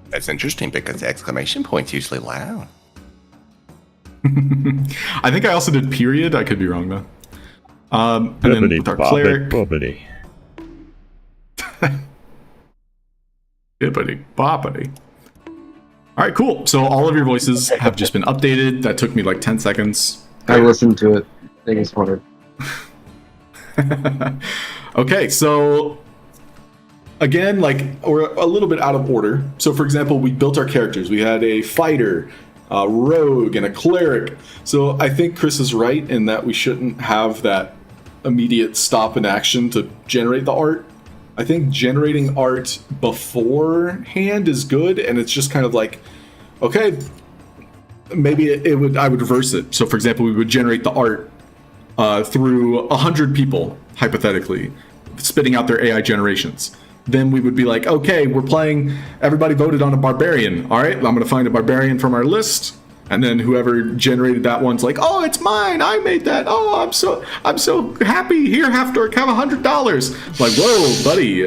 That's interesting because the exclamation point's usually loud. I think I also did period. I could be wrong though. And then with our cleric. Bobbity. Bippity boppity. All right, cool. So all of your voices have just been updated. That took me like 10 seconds. I listened to it. I think it's funny. Okay, so again, like we're a little bit out of order. So for example, we built our characters. We had a fighter, a rogue, and a cleric. So I think Chris is right in that we shouldn't have that immediate stop in action to generate the art. I think generating art beforehand is good, and it's just kind of like, okay, maybe I would reverse it. So for example, we would generate the art through 100 people, hypothetically, spitting out their AI generations. Then we would be like, okay, we're playing, everybody voted on a barbarian. All right, I'm going to find a barbarian from our list. And then whoever generated that one's like, oh, it's mine. I made that. Oh, I'm so happy. Here, Halfdork, have $100. Like, whoa, buddy.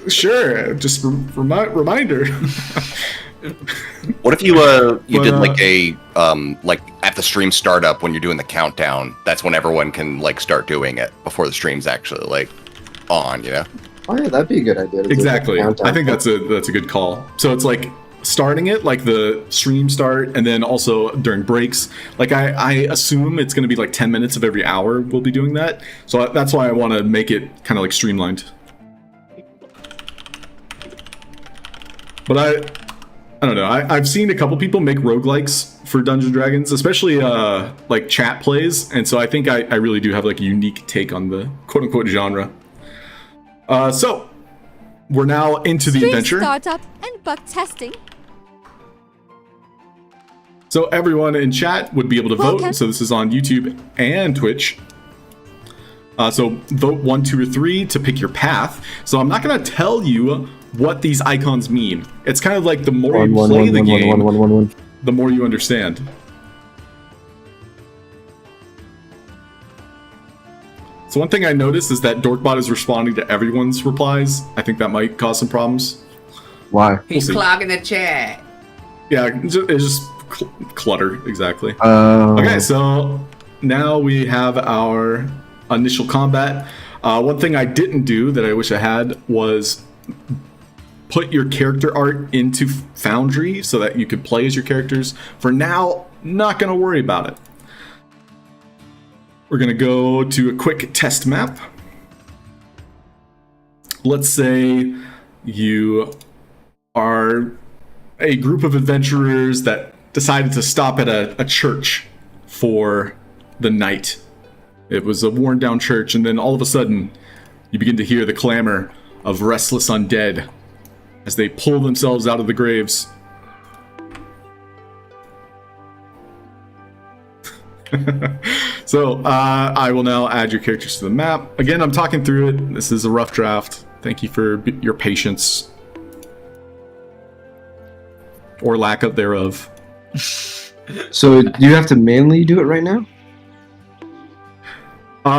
Sure. Just reminder. What if you did like a like at the stream startup when you're doing the countdown? That's when everyone can like start doing it before the stream's actually like on. You know. Oh yeah, that'd be a good idea. Exactly. I think that's a good call. So it's like starting it, like the stream start, and then also during breaks. Like I assume it's going to be like 10 minutes of every hour we'll be doing that. So that's why I want to make it kind of like streamlined. But I don't know. I've seen a couple people make roguelikes for Dungeons & Dragons, especially like chat plays, and so I think I really do have like a unique take on the quote-unquote genre. So we're now into the adventure. Startup and bug testing. So everyone in chat would be able to vote. So this is on YouTube and Twitch. So vote 1, 2, or 3 to pick your path. So I'm not going to tell you what these icons mean. It's kind of like the more you play the game, the more you understand. So one thing I noticed is that Dorkbot is responding to everyone's replies. I think that might cause some problems. Why? He's clogging the chat. Yeah, it's just clutter, exactly. Okay, so now we have our initial combat. One thing I didn't do that I wish I had was put your character art into Foundry so that you could play as your characters. For now, not going to worry about it. We're going to go to a quick test map. Let's say you are a group of adventurers that decided to stop at a church for the night. It was a worn down church, and then all of a sudden you begin to hear the clamor of restless undead as they pull themselves out of the graves. So I will now add your characters to the map. Again, I'm talking through it. This is a rough draft. Thank you for your patience. Or lack of thereof. So do you have to manually do it right now?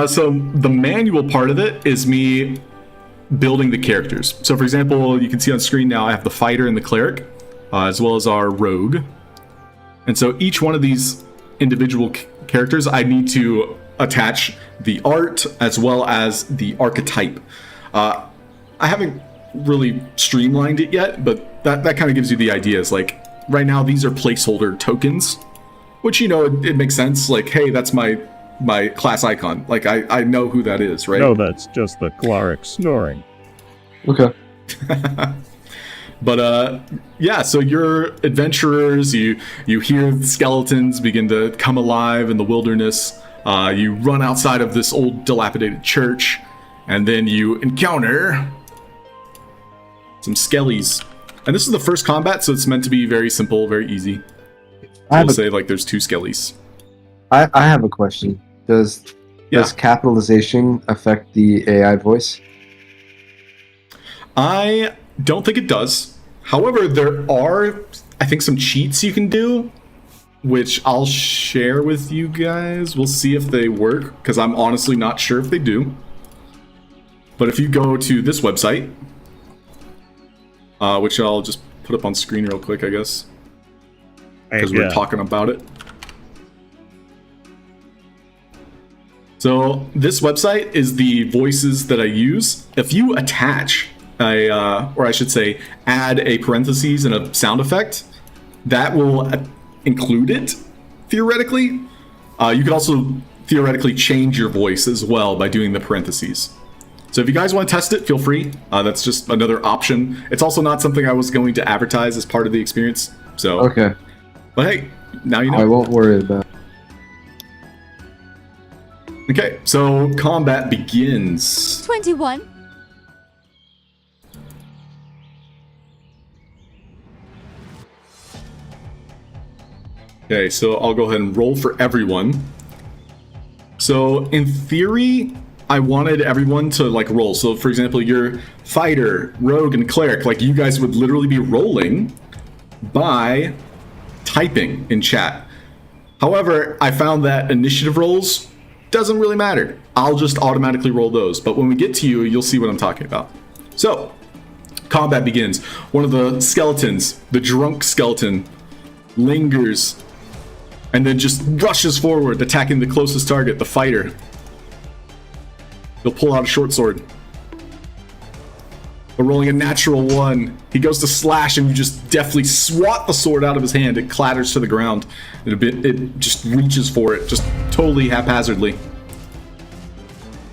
So the manual part of it is me building the characters. So for example, you can see on screen now I have the fighter and the cleric, as well as our rogue. And so each one of these individual characters, I need to attach the art as well as the archetype. I haven't really streamlined it yet, but that kind of gives you the ideas. Like right now, these are placeholder tokens, which, you know, it makes sense. Like, hey, that's my class icon. Like I know who that is, right? No, that's just the cleric snoring. Okay. But yeah, so you're adventurers, you hear skeletons begin to come alive in the wilderness, you run outside of this old dilapidated church, and then you encounter some skellies. And this is the first combat, so it's meant to be very simple, very easy. I'll say like there's 2 skellies. I have a question. Does capitalization affect the AI voice? I don't think it does. However, there are, I think, some cheats you can do, which I'll share with you guys. We'll see if they work, because I'm honestly not sure if they do. But if you go to this website, which I'll just put up on screen real quick, I guess, because we're talking about it. So this website is the voices that I use. If you attach or I should say, add a parentheses and a sound effect, that will include it, theoretically. You could also theoretically change your voice as well by doing the parentheses. So if you guys want to test it, feel free. That's just another option. It's also not something I was going to advertise as part of the experience. So okay. But hey, now you know. I won't worry about it. Okay, so combat begins. 21. Okay, so I'll go ahead and roll for everyone. So in theory, I wanted everyone to like roll. So for example, your fighter, rogue, and cleric, like you guys would literally be rolling by typing in chat. However, I found that initiative rolls doesn't really matter. I'll just automatically roll those. But when we get to you, you'll see what I'm talking about. So combat begins. One of the skeletons, the drunk skeleton, lingers and then just rushes forward, attacking the closest target, the fighter. He'll pull out a short sword. but rolling a natural 1. He goes to slash, and you just deftly swat the sword out of his hand. It clatters to the ground. It just reaches for it, just totally haphazardly.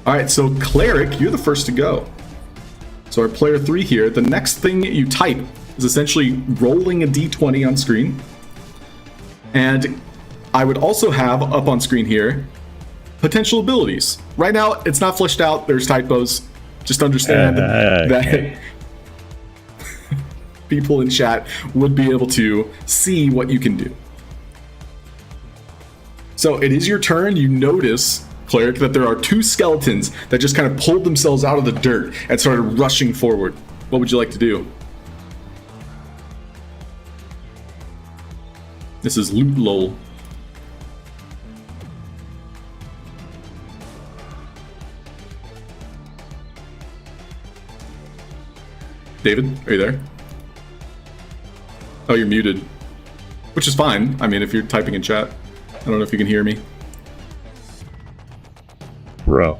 All right, so Cleric, you're the first to go. So our player 3 here, the next thing you type is essentially rolling a d20 on screen. And I would also have up on screen here potential abilities. Right now, it's not fleshed out. There's typos. Just understand that people in chat would be able to see what you can do. So it is your turn. You notice, Cleric, that there are 2 skeletons that just kind of pulled themselves out of the dirt and started rushing forward. What would you like to do? This is Loot Lol. David, are you there? Oh, you're muted. Which is fine. I mean, if you're typing in chat. I don't know if you can hear me. Bro.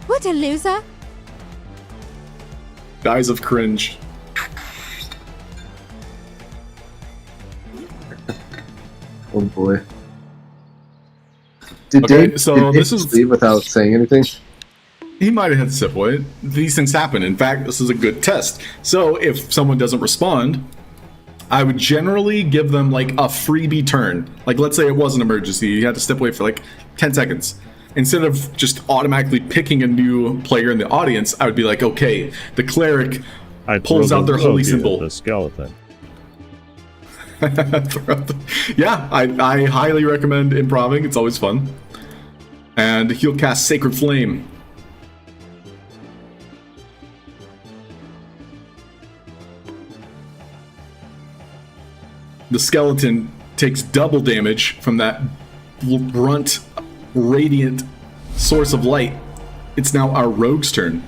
What a loser. Eyes of cringe. Oh boy. Did Okay, Dave, so did Dave this is- leave without saying anything? He might have had sip boy. These things happen. In fact, this is a good test. So if someone doesn't respond, I would generally give them like a freebie turn. Like, let's say it was an emergency. You had to step away for like 10 seconds. Instead of just automatically picking a new player in the audience, I would be like, okay, the cleric pulls out their holy symbol. The skeleton. Yeah, I highly recommend improving. It's always fun. And he'll cast Sacred Flame. The skeleton takes double damage from that brunt, radiant source of light. It's now our rogue's turn.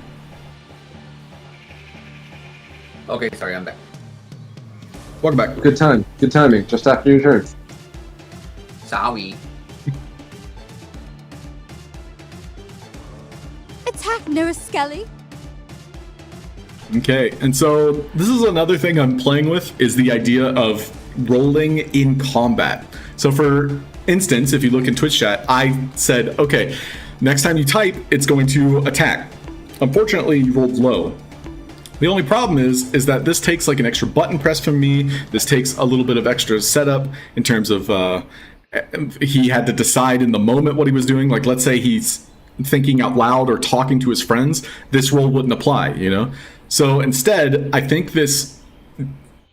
Okay, sorry, I'm back. Welcome back. Good time. Good timing. Just after your turn. Sorry. Attack, Nurse Skelly. Okay, and so this is another thing I'm playing with, is the idea of rolling in combat. So for instance, if you look in Twitch chat, I said, okay, next time you type, it's going to attack. Unfortunately, you rolled low. The only problem is that this takes like an extra button press from me. This takes a little bit of extra setup in terms of he had to decide in the moment what he was doing. Like, let's say he's thinking out loud or talking to his friends. This roll wouldn't apply, you know? So instead, I think this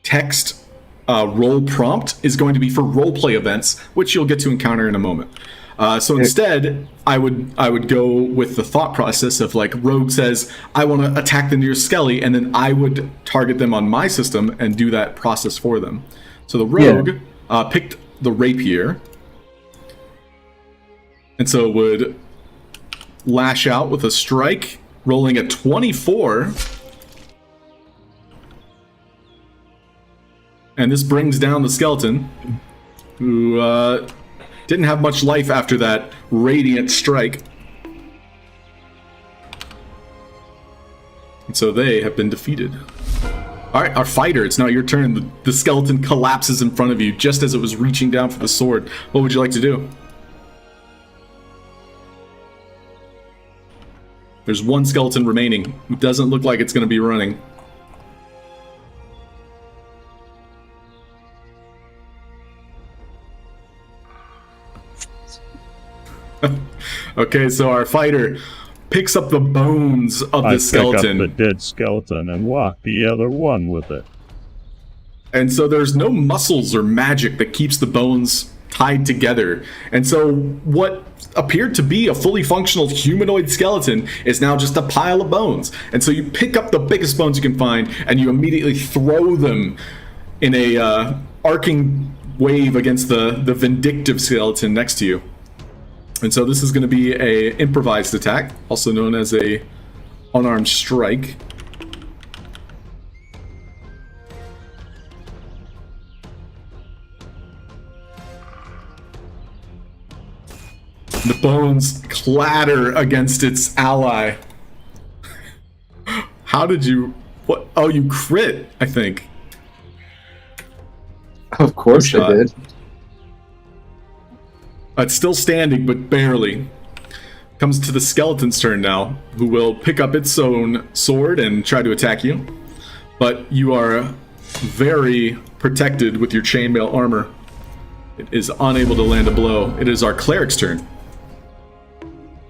text roll prompt is going to be for roleplay events, which you'll get to encounter in a moment. So instead, I would go with the thought process of like, Rogue says, I want to attack the nearest Skelly, and then I would target them on my system and do that process for them. So the Rogue picked the Rapier, and so would lash out with a strike, rolling a 24. And this brings down the skeleton, who didn't have much life after that radiant strike. And so they have been defeated. All right, our fighter, it's now your turn. The skeleton collapses in front of you just as it was reaching down for the sword. What would you like to do? There's one skeleton remaining. It doesn't look like it's going to be running. Okay, so our fighter picks up the bones of the skeleton. I pick up the dead skeleton and walk the other one with it. And so there's no muscles or magic that keeps the bones tied together. And so what appeared to be a fully functional humanoid skeleton is now just a pile of bones. And so you pick up the biggest bones you can find and you immediately throw them in a arcing wave against the vindictive skeleton next to you. And so this is going to be a improvised attack, also known as a unarmed strike. The bones clatter against its ally. How did you... What? Oh, you crit, I think. Of course I did. It's still standing, but barely. Comes to the skeleton's turn now, who will pick up its own sword and try to attack you. But you are very protected with your chainmail armor. It is unable to land a blow. It is our cleric's turn.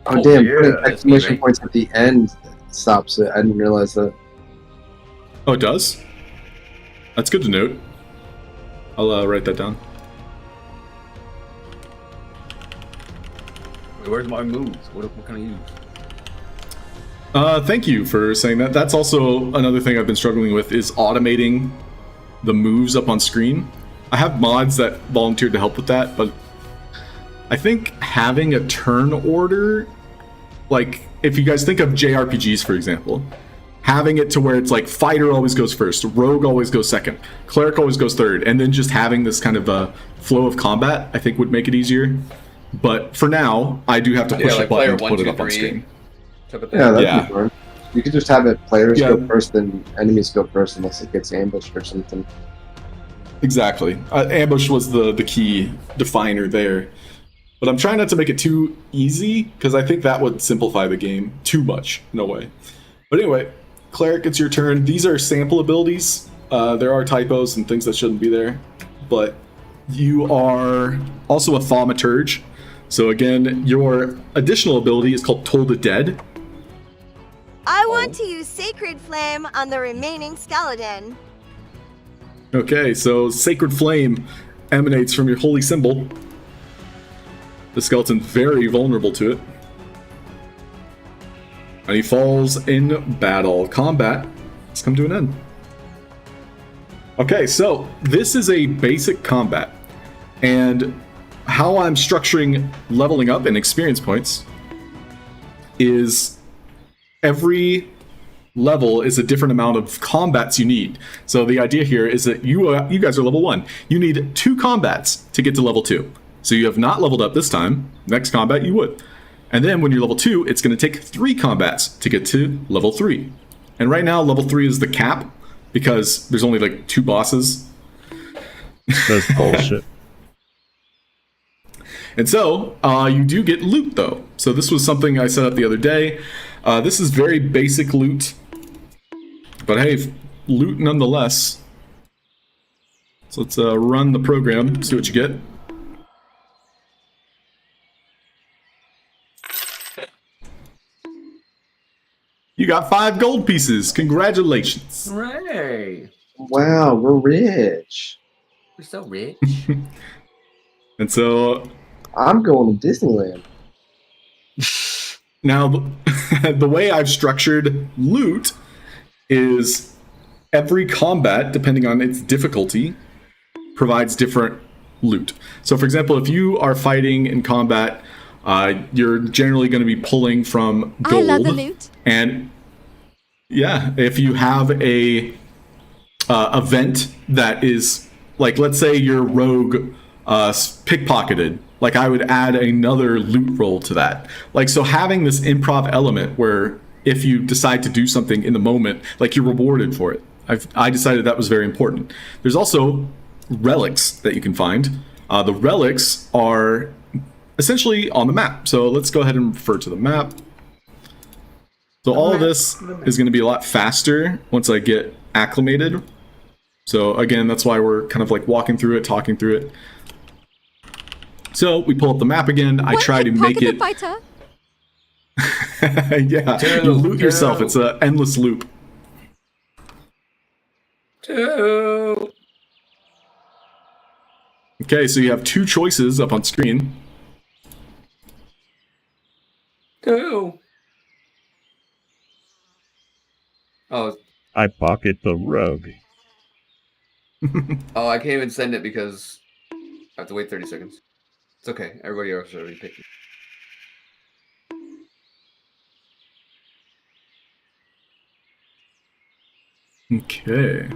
Oh damn, putting exclamation points at the end stops it. I didn't realize that. Oh, it does? That's good to note. I'll write that down. Where's my moves? What can I use? Thank you for saying that. That's also another thing I've been struggling with is automating the moves up on screen. I have mods that volunteered to help with that, but I think having a turn order, like if you guys think of JRPGs, for example, having it to where it's like fighter always goes first, rogue always goes second, cleric always goes third, and then just having this kind of a flow of combat, I think would make it easier. But for now, I do have to push a button to put it up on screen. Yeah, that'd be fun. You could just have it players go first, then enemies go first, unless it gets ambushed or something. Exactly. Ambush was the key definer there. But I'm trying not to make it too easy, because I think that would simplify the game too much. No way. But anyway, Cleric, it's your turn. These are sample abilities. There are typos and things that shouldn't be there. But you are also a thaumaturge. So again, your additional ability is called Toll the Dead. I want to use Sacred Flame on the remaining skeleton. Okay, so Sacred Flame emanates from your holy symbol. The skeleton's very vulnerable to it. And he falls in battle. Combat has come to an end. Okay, so this is a basic combat. And how I'm structuring leveling up and experience points is every level is a different amount of combats you need. So the idea here is that you guys are level 1. You need 2 combats to get to level 2. So you have not leveled up this time. Next combat you would. And then when you're level 2, it's going to take 3 combats to get to level 3. And right now level 3 is the cap because there's only like 2 bosses. That's bullshit. And so, you do get loot, though. So this was something I set up the other day. This is very basic loot. But hey, loot nonetheless. So let's run the program, see what you get. You got 5 gold pieces. Congratulations. Hooray! Wow, we're rich. We're so rich. And so... I'm going to Disneyland. Now, the way I've structured loot is every combat, depending on its difficulty, provides different loot. So, for example, if you are fighting in combat, you're generally going to be pulling from gold. I love the loot. And yeah, if you have a event that is like, let's say your rogue pickpocketed. Like, I would add another loot roll to that. Like, so having this improv element where if you decide to do something in the moment, like, you're rewarded for it. I decided that was very important. There's also relics that you can find. The relics are essentially on the map. So let's go ahead and refer to the map. So all of this is going to be a lot faster once I get acclimated. So again, that's why we're kind of like walking through it, talking through it. So we pull up the map again. I try to make it. Yeah, you loot yourself. It's an endless loop. 2. Okay, so you have 2 choices up on screen. 2. Oh. I pocket the rogue. Oh, I can't even send it because I have to wait 30 seconds. It's okay. Everybody else is already picking. Okay.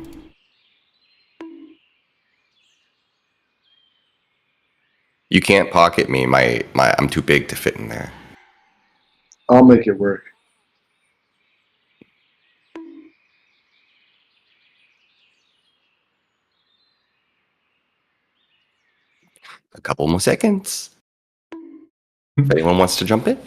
You can't pocket me. I'm too big to fit in there. I'll make it work. A couple more seconds. If anyone wants to jump in.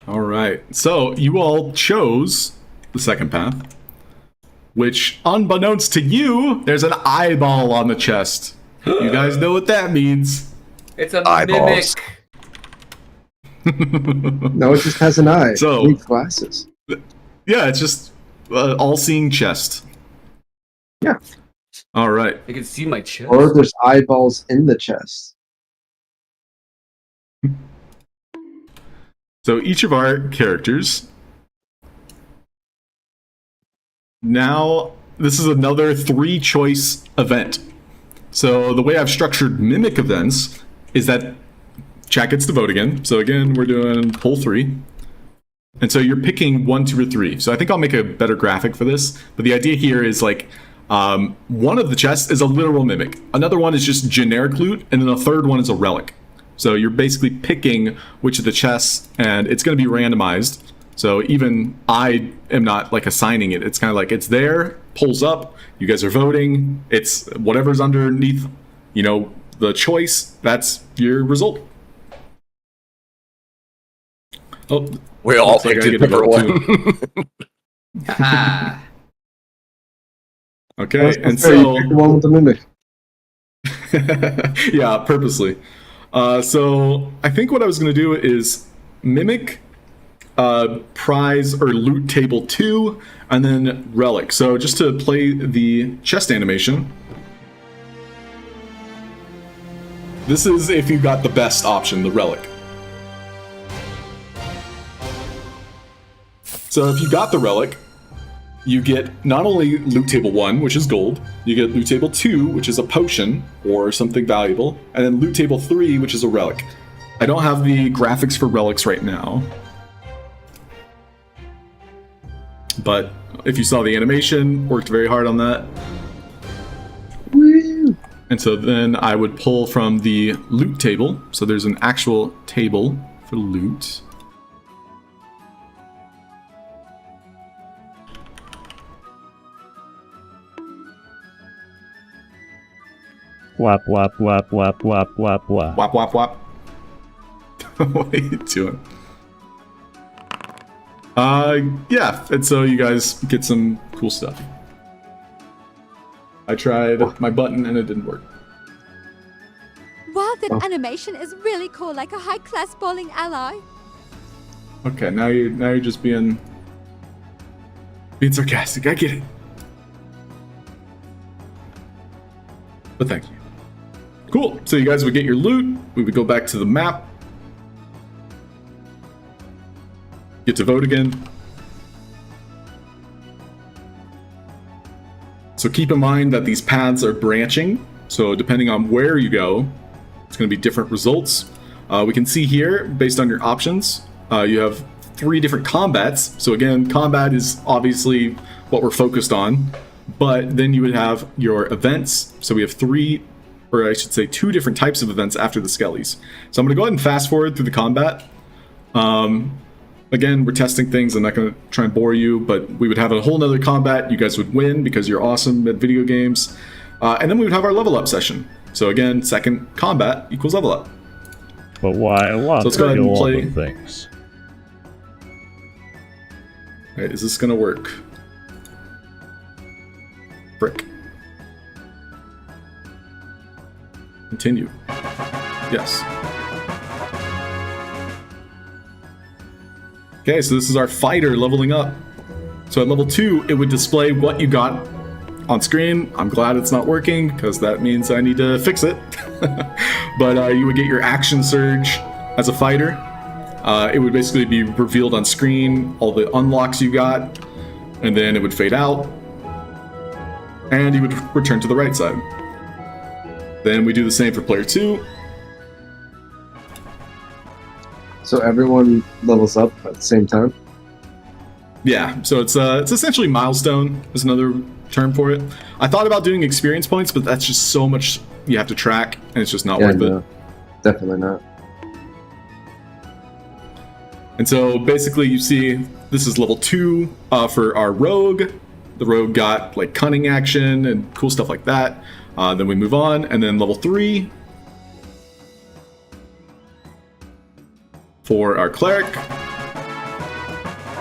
All right. So you all chose the second path, which, unbeknownst to you, there's an eyeball on the chest. You guys know what that means. It's a Eyeballs. mimic. No, it just has an eye. So- It needs glasses. Yeah, it's just all-seeing chest. Yeah. All right. I can see my chest. Or there's eyeballs in the chest. So each of our characters. Now, this is another 3-choice event. So the way I've structured mimic events is that chat gets to vote again. So again, we're doing poll 3. And so you're picking 1, 2, or 3. So I think I'll make a better graphic for this. But the idea here is like, one of the chests is a literal mimic. Another one is just generic loot. And then a third one is a relic. So you're basically picking which of the chests, and it's going to be randomized. So even I am not like assigning it. It's kind of like it's there, pulls up, you guys are voting. It's whatever's underneath, the choice, that's your result. Oh, We all looks like picked I a get to different vote one. Ah. Okay, That's and fair, you so picked the one with the mimic. yeah, purposely. So I think what I was going to do is mimic prize or loot table 2 and then relic. So just to play the chest animation. This is if you got the best option, the relic. So if you got the relic, you get not only loot table 1, which is gold, you get loot table 2, which is a potion or something valuable, and then loot table 3, which is a relic. I don't have the graphics for relics right now. But if you saw the animation, worked very hard on that. Woo! And so then I would pull from the loot table. So there's an actual table for loot. Wap wap wap wap wap wap wap. Wap, wap, wap. What are you doing? Yeah, and so you guys get some cool stuff. I tried my button and it didn't work. Wow, that Oh. animation is really cool, like a high-class bowling ally. Okay, now you're just being sarcastic. I get it. But thank you. Cool. So you guys would get your loot. We would go back to the map. Get to vote again. So keep in mind that these paths are branching. So depending on where you go, it's going to be different results. We can see here, based on your options, you have 3 different combats. So again, combat is obviously what we're focused on. But then you would have your events. So we have 2 different types of events after the skellies. So I'm going to go ahead and fast forward through the combat. Again, we're testing things. I'm not going to try and bore you, but we would have a whole nother combat. You guys would win because you're awesome at video games. And then we would have our level up session. So again, second combat equals level up. But why? So let's go ahead and all play. the things. All right, is this going to work? Brick. Continue. Yes. Okay, so this is our fighter leveling up. So at level 2, it would display what you got on screen. I'm glad it's not working, because that means I need to fix it. But you would get your action surge as a fighter. It would basically be revealed on screen, all the unlocks you got, and then it would fade out. And you would return to the right side. Then we do the same for player 2. So everyone levels up at the same time? Yeah, so it's essentially milestone is another term for it. I thought about doing experience points, but that's just so much you have to track, and it's just not worth it. Definitely not. And so basically you see this is level 2 for our rogue. The rogue got like cunning action and cool stuff like that. Then we move on, and then level 3 for our cleric.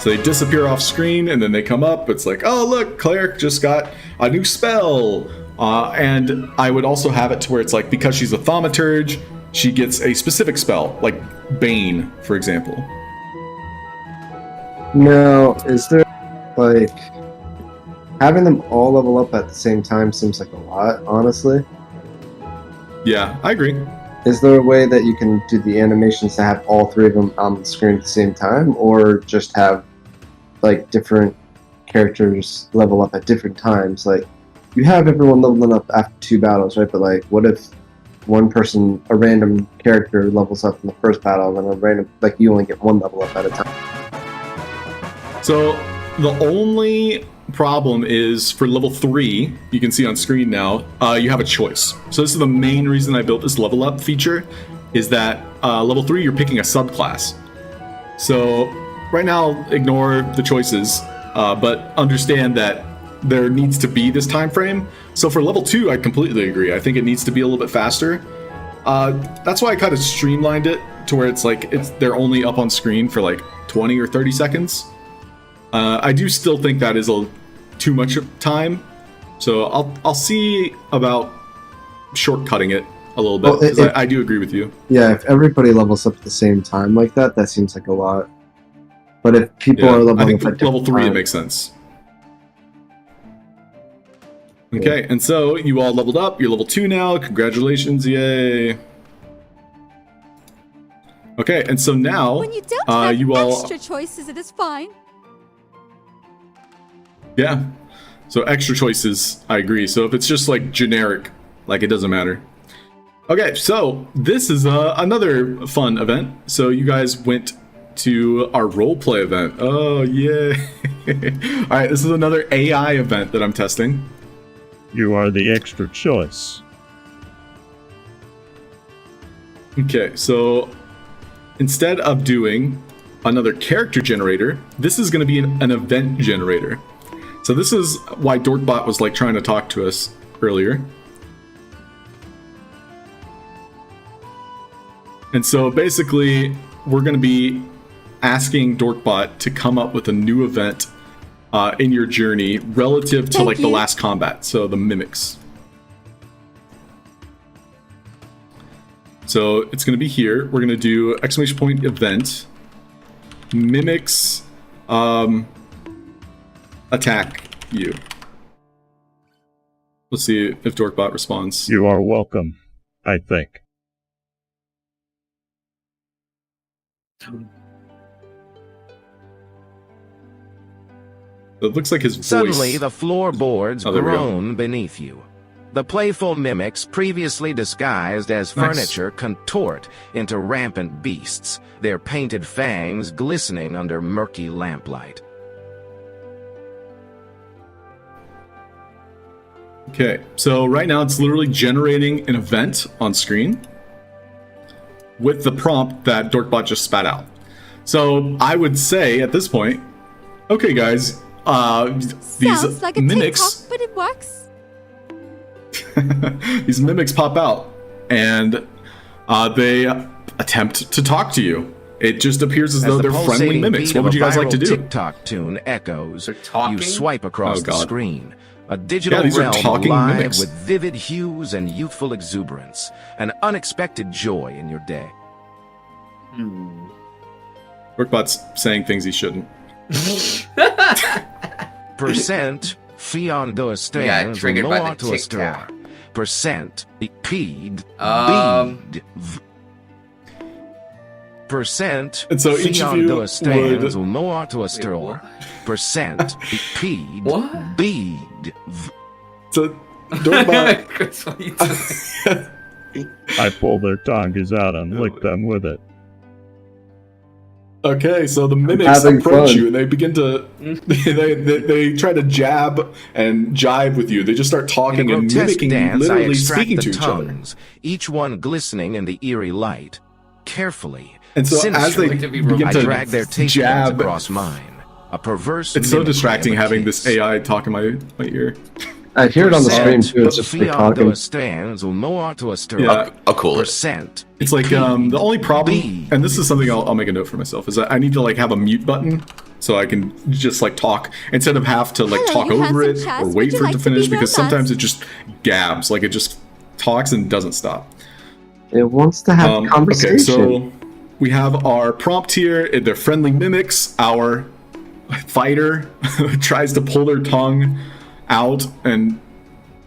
So they disappear off screen, and then they come up. It's like, oh look, cleric just got a new spell. And I would also have it to where it's like, because she's a thaumaturge, she gets a specific spell, like Bane, for example. Now, is there, like, having them all level up at the same time seems like a lot, honestly. Yeah, I agree. Is there a way that you can do the animations to have all 3 of them on the screen at the same time, or just have, like, different characters level up at different times? Like, you have everyone leveling up after 2 battles, right? But, like, what if one person, a random character, levels up in the first battle, and a random, like, you only get 1 level up at a time? So the only problem is for level 3, you can see on screen now, you have a choice. So this is the main reason I built this level up feature, is that level 3 you're picking a subclass. So right now, ignore the choices, but understand that there needs to be this time frame. So for level 2, I completely agree. I think it needs to be a little bit faster. That's why I kind of streamlined it to where it's like they're only up on screen for like 20 or 30 seconds. I do still think that is too much time, so I'll see about shortcutting it a little bit, because I do agree with you. Yeah, if everybody levels up at the same time like that, that seems like a lot. But if people are leveling up at level 3, time, it makes sense. Okay, and so you all leveled up. You're level 2 now. Congratulations, yay! Okay, and so now When you don't have you all extra choices, it is fine. Yeah. So extra choices, I agree. So if it's just like generic, like it doesn't matter. Okay, so this is another fun event. So you guys went to our roleplay event. Oh, yeah. All right, this is another AI event that I'm testing. You are the extra choice. Okay, so instead of doing another character generator, this is going to be an event generator. So this is why Dorkbot was like trying to talk to us earlier. And so basically, we're going to be asking Dorkbot to come up with a new event in your journey relative to the last combat, so the mimics. So it's going to be here. We're going to do exclamation point event mimics attack you. Let's see if Dorkbot responds. You are welcome, I think. It looks like his voice. Suddenly, the floorboards there we go. groan beneath you. The playful mimics, previously disguised as furniture, contort into rampant beasts, their painted fangs glistening under murky lamplight. Okay, so right now it's literally generating an event on screen with the prompt that Dorkbot just spat out. So I would say at this point, okay guys, these Sounds like a mimics, TikTok, but it works. these mimics pop out and they attempt to talk to you. It just appears as though they're friendly mimics. What would you guys like to do? TikTok tune echoes. They're talking? You swipe across the screen. A digital these are realm talking alive mimics. with vivid hues and youthful exuberance, an unexpected joy in your day. Dorkbot's saying things he shouldn't. Percent Fion do stands triggered by more the to a TikTok. store. Percent peed bead. Percent And so each of Fion you do stands would- more to a store. Percent peed What? bead. So Dorkbot, Chris, what are you doing? I pull their tongues out and lick them with it. Okay, so the mimics approach you and they begin to they try to jab and jibe with you. They just start talking and mimicking, literally speaking to each other. Each one glistening in the eerie light. Carefully, and so as they begin I to drag their taste jab across mine. A perverse. It's so distracting having this AI talk in my ear. I hear it on the screen too. It's just like talking. I'll cool it. It's like the only problem, and this is something I'll make a note for myself, is that I need to like have a mute button so I can just like talk instead of have to like talk over it or wait for it to finish, because sometimes it just gabs, like it just talks and doesn't stop. It wants to have conversation. Okay, so we have our prompt here. They're friendly mimics. Our fighter tries to pull their tongue out and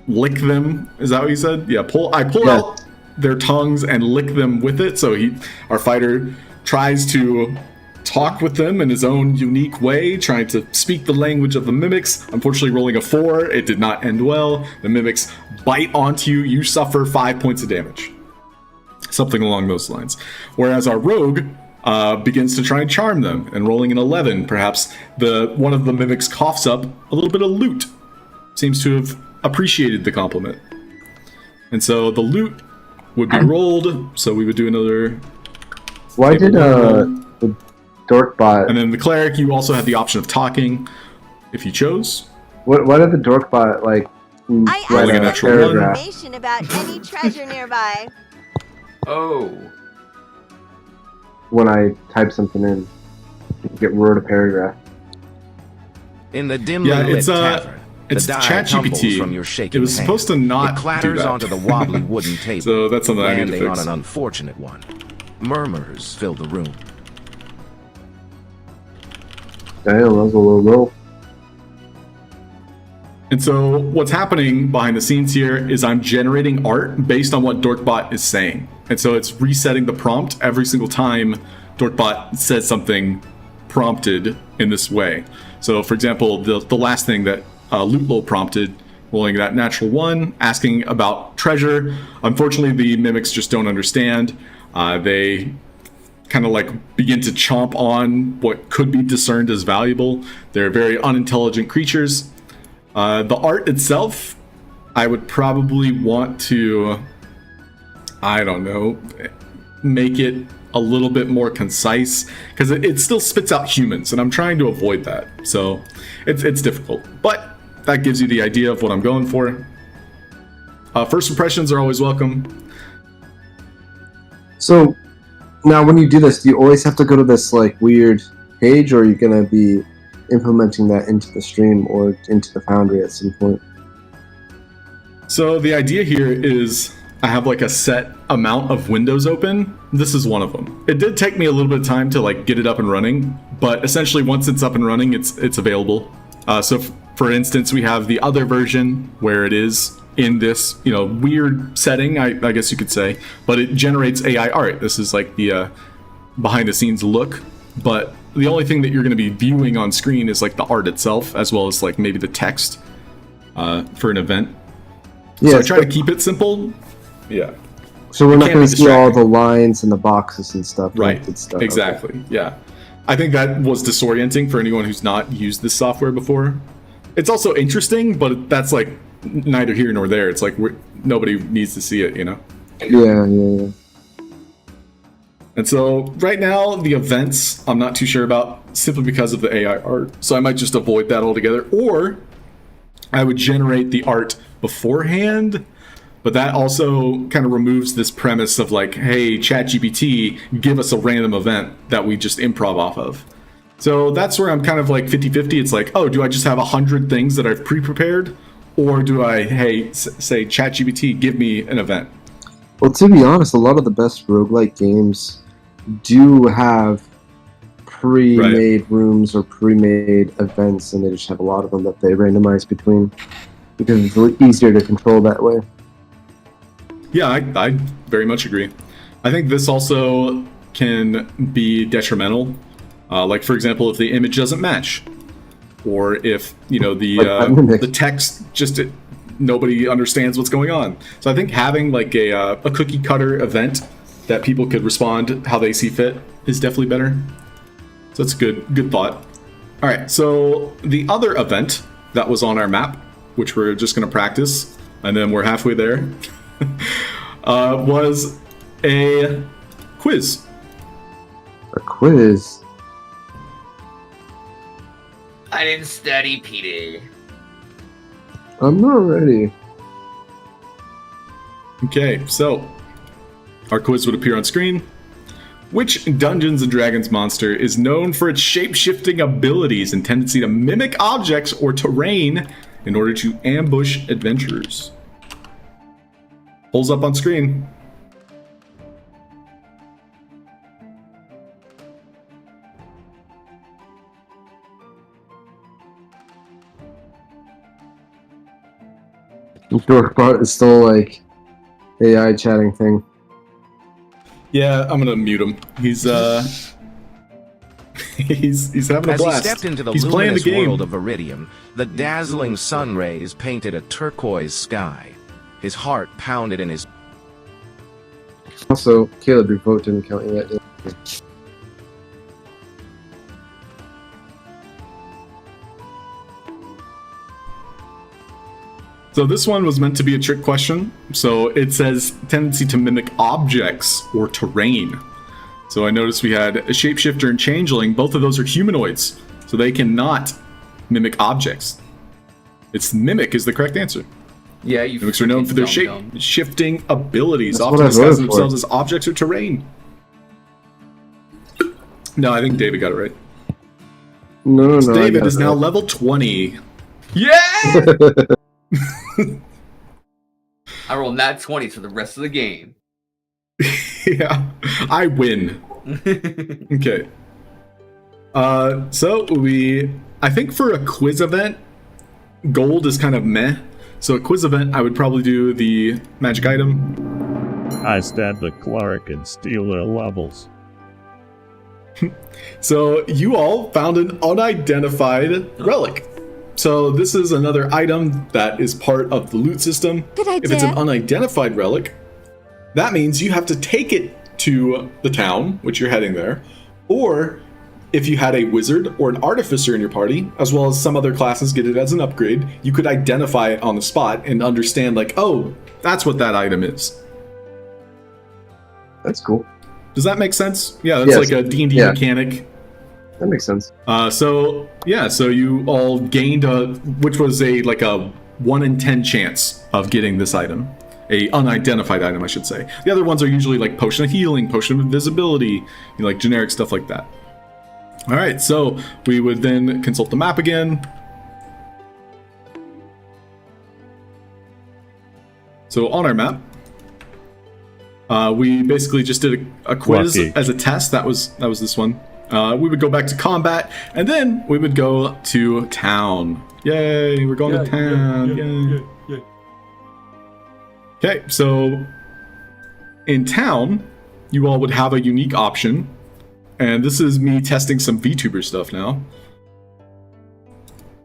lick them. Is that what you said? Yeah, I pull out their tongues and lick them with it. So our fighter tries to talk with them in his own unique way, trying to speak the language of the mimics. Unfortunately, rolling a 4, it did not end well. The mimics bite onto you. You suffer 5 points of damage. Something along those lines. Whereas our rogue begins to try and charm them, and rolling an 11, perhaps one of the mimics coughs up a little bit of loot. Seems to have appreciated the compliment. And so the loot would be rolled, so we would do another... Why did the Dorkbot... And then the cleric, you also had the option of talking, if you chose. Why did the Dorkbot, like, write a natural paragraph? Information about any treasure nearby. Oh. When I type something in, you get word a paragraph. In the dimly lit tavern. It's ChatGPT. From your shaking it was supposed to not it clatters do that. onto the wobbly wooden table. So that's something I need to landing fix. on an unfortunate one. Murmurs fill the room. Damn, that was a little low. And so what's happening behind the scenes here is I'm generating art based on what Dorkbot is saying. And so it's resetting the prompt every single time Dorkbot says something prompted in this way. So for example, the last thing that Lootlol prompted, rolling that natural 1, asking about treasure. Unfortunately, the mimics just don't understand. They kind of like begin to chomp on what could be discerned as valuable. They're very unintelligent creatures. The art itself, I would probably want to, I don't know, make it a little bit more concise, because it still spits out humans, and I'm trying to avoid that. So it's difficult, but that gives you the idea of what I'm going for. First impressions are always welcome. So now when you do this, do you always have to go to this like weird page, or are you going to be implementing that into the stream or into the Foundry at some point? So the idea here is I have like a set amount of windows open. This is one of them. It did take me a little bit of time to like get it up and running, but essentially once it's up and running, it's available. So for instance, we have the other version where it is in this, weird setting, I guess you could say, but it generates AI art. This is like the behind the scenes look, but the only thing that you're going to be viewing on screen is like the art itself, as well as like maybe the text for an event. Yeah, so I try to keep it simple. Yeah. So we're not going to see all the lines and the boxes and stuff. Right. Stuff. Exactly. Okay. Yeah. I think that was disorienting for anyone who's not used this software before. It's also interesting, but that's like neither here nor there. It's like nobody needs to see it, Yeah. And so right now, the events I'm not too sure about, simply because of the AI art. So I might just avoid that altogether, or I would generate the art beforehand. But that also kind of removes this premise of like, hey, ChatGPT, give us a random event that we just improv off of. So that's where I'm kind of like 50-50. It's like, oh, do I just have 100 things that I've pre-prepared? Or do I, say, ChatGPT, give me an event? Well, to be honest, a lot of the best roguelike games do have pre-made rooms or pre-made events, and they just have a lot of them that they randomize between, because it's easier to control that way. Yeah, I very much agree. I think this also can be detrimental. Like, for example, if the image doesn't match, or if, the text just... nobody understands what's going on. So I think having like a cookie cutter event that people could respond how they see fit is definitely better. So that's a good thought. All right, so the other event that was on our map, which we're just going to practice, and then we're halfway there, was a quiz. A quiz? I didn't study, Peter. I'm not ready. Okay, so our quiz would appear on screen. Which Dungeons & Dragons monster is known for its shape-shifting abilities and tendency to mimic objects or terrain in order to ambush adventurers? Pulls up on screen. Dorkbot is still like AI chatting thing. Yeah, I'm gonna mute him. He's he's having a As blast. he stepped into the He's playing the luminous game. world of Viridium, the dazzling sun rays painted a turquoise sky. His heart pounded in his... Also, Caleb, your vote didn't count yet. So this one was meant to be a trick question. So it says tendency to mimic objects or terrain. So I noticed we had a shapeshifter and changeling. Both of those are humanoids, so they cannot mimic objects. It's mimic is the correct answer. Yeah, you. Mimics are known for their dumb. shifting abilities, That's often what I voted disguising for. themselves as objects or terrain. No, I think David got it right. No. David is now level 20. Yeah! I rolled nat 20 for the rest of the game. Yeah, I win. Okay. So I think for a quiz event, gold is kind of meh. So a quiz event, I would probably do the magic item. I stab the cleric and steal their levels. So you all found an unidentified relic. So this is another item that is part of the loot system. Good idea. If it's an unidentified relic, that means you have to take it to the town, which you're heading there, or if you had a wizard or an artificer in your party, as well as some other classes get it as an upgrade, you could identify it on the spot and understand, like, oh, that's what that item is. That's cool. Does that make sense? Yeah, that's Yes. like a D&D Yeah. mechanic. That makes sense. So you all gained which was a 1 in 10 chance of getting this item. A unidentified item, I should say. The other ones are usually like potion of healing, potion of invisibility, like generic stuff like that. All right, so we would then consult the map again. So on our map, we basically just did a quiz Lucky. as a test. That was this one. We would go back to combat, and then we would go to town. Yay, we're going to town. Yay. Okay, so in town, you all would have a unique option, and this is me testing some VTuber stuff now.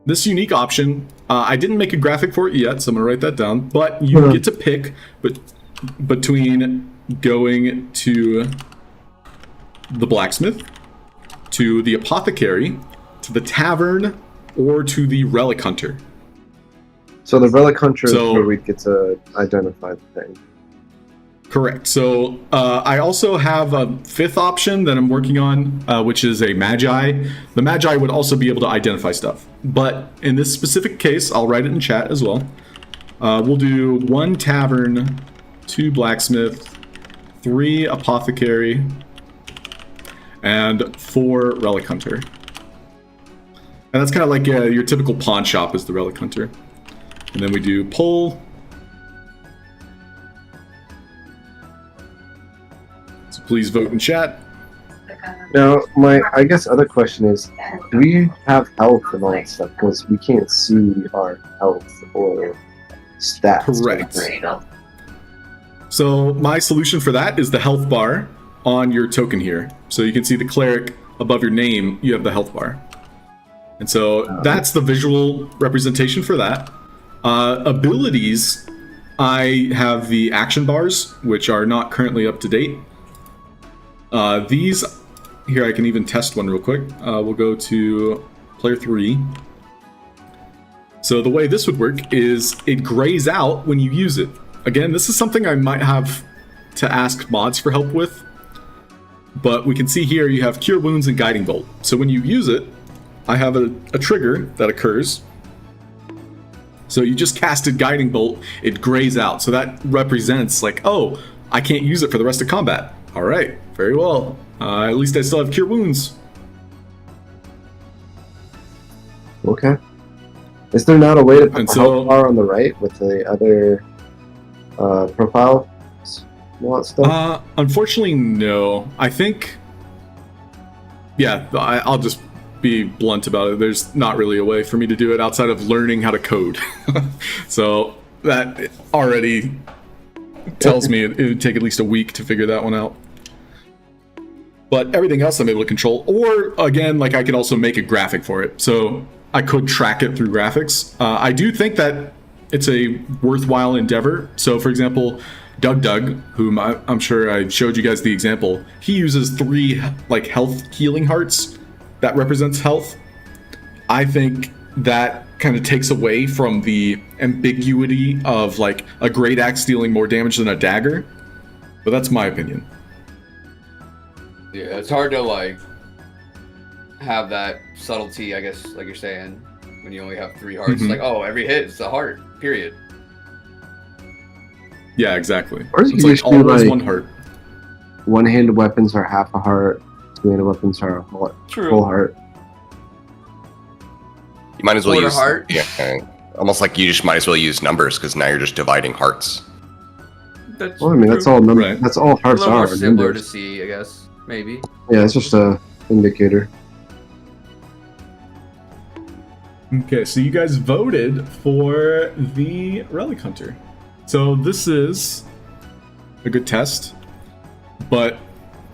This unique option, I didn't make a graphic for it yet, so I'm gonna write that down, but you get to pick between going to the blacksmith, to the apothecary, to the tavern, or to the relic hunter. So the relic hunter So- is where we get to identify the thing. Correct. So I also have a fifth option that I'm working on, which is a magi. The magi would also be able to identify stuff. But in this specific case, I'll write it in chat as well. We'll do 1 tavern, 2 blacksmith, 3 apothecary, and 4 relic hunter. And that's kind of like your typical pawn shop is the relic hunter. And then we do pull. So please vote in chat. Now, my other question is, do we have health and all that stuff? Because we can't see our health or stats. Correct. So my solution for that is the health bar on your token here. So you can see the cleric above your name, you have the health bar. And so that's the visual representation for that. Abilities, I have the action bars, which are not currently up to date. These here I can even test one real quick. We'll go to player 3. So the way this would work is it grays out when you use it. Again, this is something I might have to ask mods for help with. But we can see here you have Cure Wounds and Guiding Bolt. So when you use it, I have a trigger that occurs. So you just casted Guiding Bolt, it grays out. So that represents like, oh, I can't use it for the rest of combat. All right, very well. At least I still have Cure Wounds. Okay. Is there not a way to put the health bar on the right with the other profile stuff? Unfortunately, no. I think... Yeah, I'll just be blunt about it. There's not really a way for me to do it outside of learning how to code. So that already tells me it would take at least a week to figure that one out. But everything else I'm able to control. Or, again, like I could also make a graphic for it. So I could track it through graphics. I do think that it's a worthwhile endeavor. So, for example, Doug, whom I'm sure I showed you guys the example, he uses 3 like health healing hearts that represents health. I think that kind of takes away from the ambiguity of like a great axe dealing more damage than a dagger. But that's my opinion. Yeah, it's hard to like have that subtlety, I guess, like you're saying, when you only have 3 hearts. Mm-hmm. Like, oh, every hit is a heart, period. Yeah, exactly. Or It's like always like 1 heart. One-handed weapons are half a heart. Two-handed weapons are a full heart. You might as well use heart. Yeah, almost like you just might as well use numbers because now you're just dividing hearts. That's Well, I mean, that's all Right. That's all a hearts little more are. similar to numbers. see, I guess, maybe. Yeah, it's just a indicator. Okay, so you guys voted for the Relic Hunter. So this is a good test, but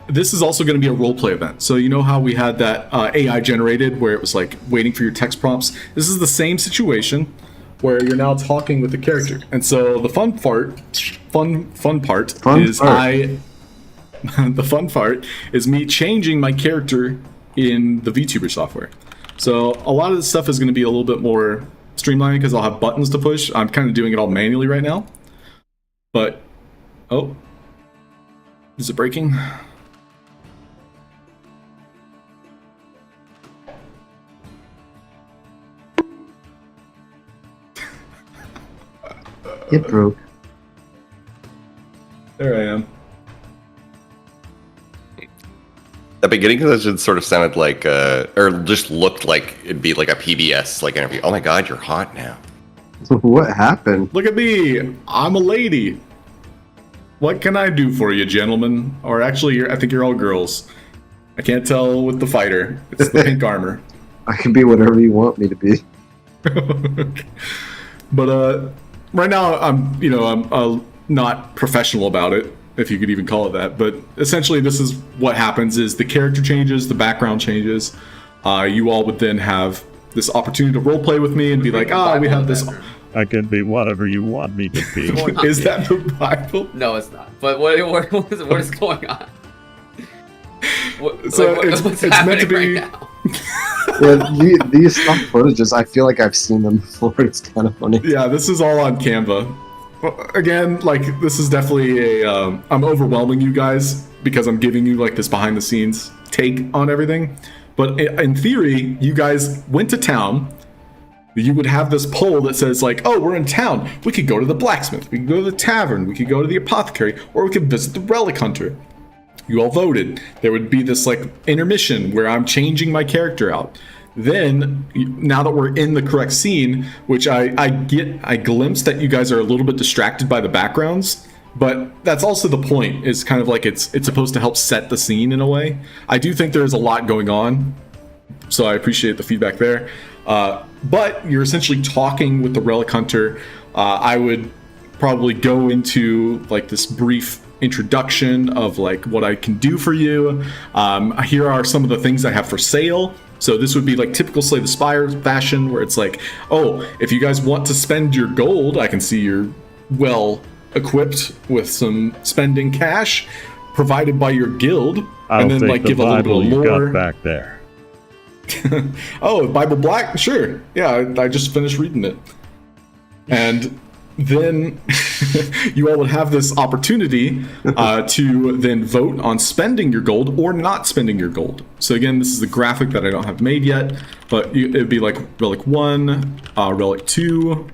this is also going to be a roleplay event. So you know how we had that AI generated where it was like waiting for your text prompts? This is the same situation where you're now talking with the character. And so the fun part is me changing my character in the VTuber software. So a lot of this stuff is going to be a little bit more streamlined because I'll have buttons to push. I'm kind of doing it all manually right now. But, oh, is it breaking? It broke. There I am. At the beginning, because it sort of sounded like, or just looked like it'd be like a PBS like interview. Oh my God, you're hot now. What happened? Look at me. I'm a lady. What can I do for you, gentlemen? Or actually, I think you're all girls. I can't tell with the fighter. It's the pink armor. I can be whatever you want me to be. But right now, I'm not professional about it, if you could even call it that. But essentially, this is what happens: is the character changes, the background changes. You all would then have this opportunity to roleplay with me and be like, we have this. I can be whatever you want me to be. Is that the Bible? No, it's not. But what is going on? What's it's meant to be. right now? Yeah, these stock footages, I feel like I've seen them before. It's kind of funny. Yeah, this is all on Canva. Well, again, like, this is definitely I'm overwhelming you guys because I'm giving you, like, this behind-the-scenes take on everything. But in theory, you guys went to town. You would have this poll that says, like, oh, we're in town. We could go to the blacksmith. We could go to the tavern. We could go to the apothecary. Or we could visit the relic hunter. You all voted. There would be this, like, intermission where I'm changing my character out. Then, now that we're in the correct scene, which I glimpse that you guys are a little bit distracted by the backgrounds, but that's also the point, is kind of like it's supposed to help set the scene in a way. I do think there's a lot going on, so I appreciate the feedback there. But you're essentially talking with the relic hunter. I would probably go into, like, this brief introduction of, like, what I can do for you. Here are some of the things I have for sale. So this would be like typical Slay the Spire fashion, where it's like, oh, if you guys want to spend your gold, I can see you're well equipped with some spending cash provided by your guild. I'll then take like the give a little Bible bit you of lore. got back there. Oh, Bible Black? Sure. Yeah, I just finished reading it. And then you all would have this opportunity to then vote on spending your gold or not spending your gold. So again, this is the graphic that I don't have made yet, but it'd be like Relic 1, Relic 2,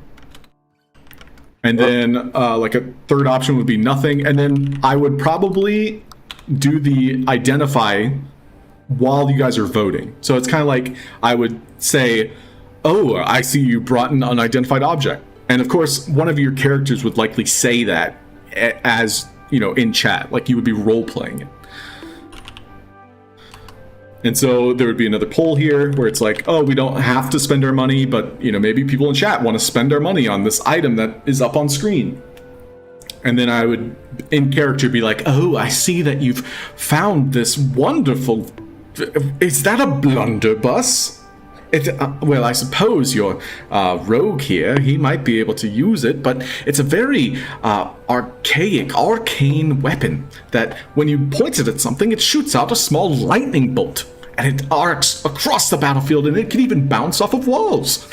and then like a third option would be nothing. And then I would probably do the identify while you guys are voting. So it's kind of like I would say, oh, I see you brought an unidentified object. And of course, one of your characters would likely say that as, you know, in chat, like you would be role-playing it. And so there would be another poll here where it's like, oh, we don't have to spend our money, but, you know, maybe people in chat want to spend our money on this item that is up on screen. And then I would, in character, be like, oh, I see that you've found this wonderful... Is that a blunderbuss? Well, I suppose your rogue here, he might be able to use it, but it's a very arcane weapon that when you point it at something, it shoots out a small lightning bolt, and it arcs across the battlefield, and it can even bounce off of walls.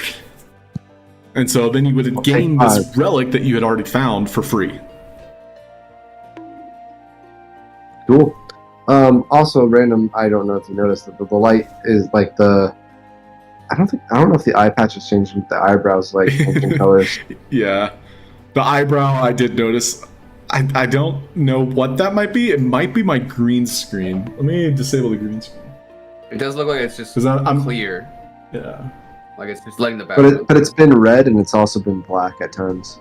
And so then you would gain this relic that you had already found for free. Cool. Also, random, I don't know if you noticed that the light is like the... I don't know if the eye patch has changed with the eyebrows, like changing colors. Yeah, the eyebrow I did notice. I don't know what that might be. It might be my green screen. Let me disable the green screen. It does look like it's just I'm clear. Yeah, like it's just letting the background. But it's been red and it's also been black at times.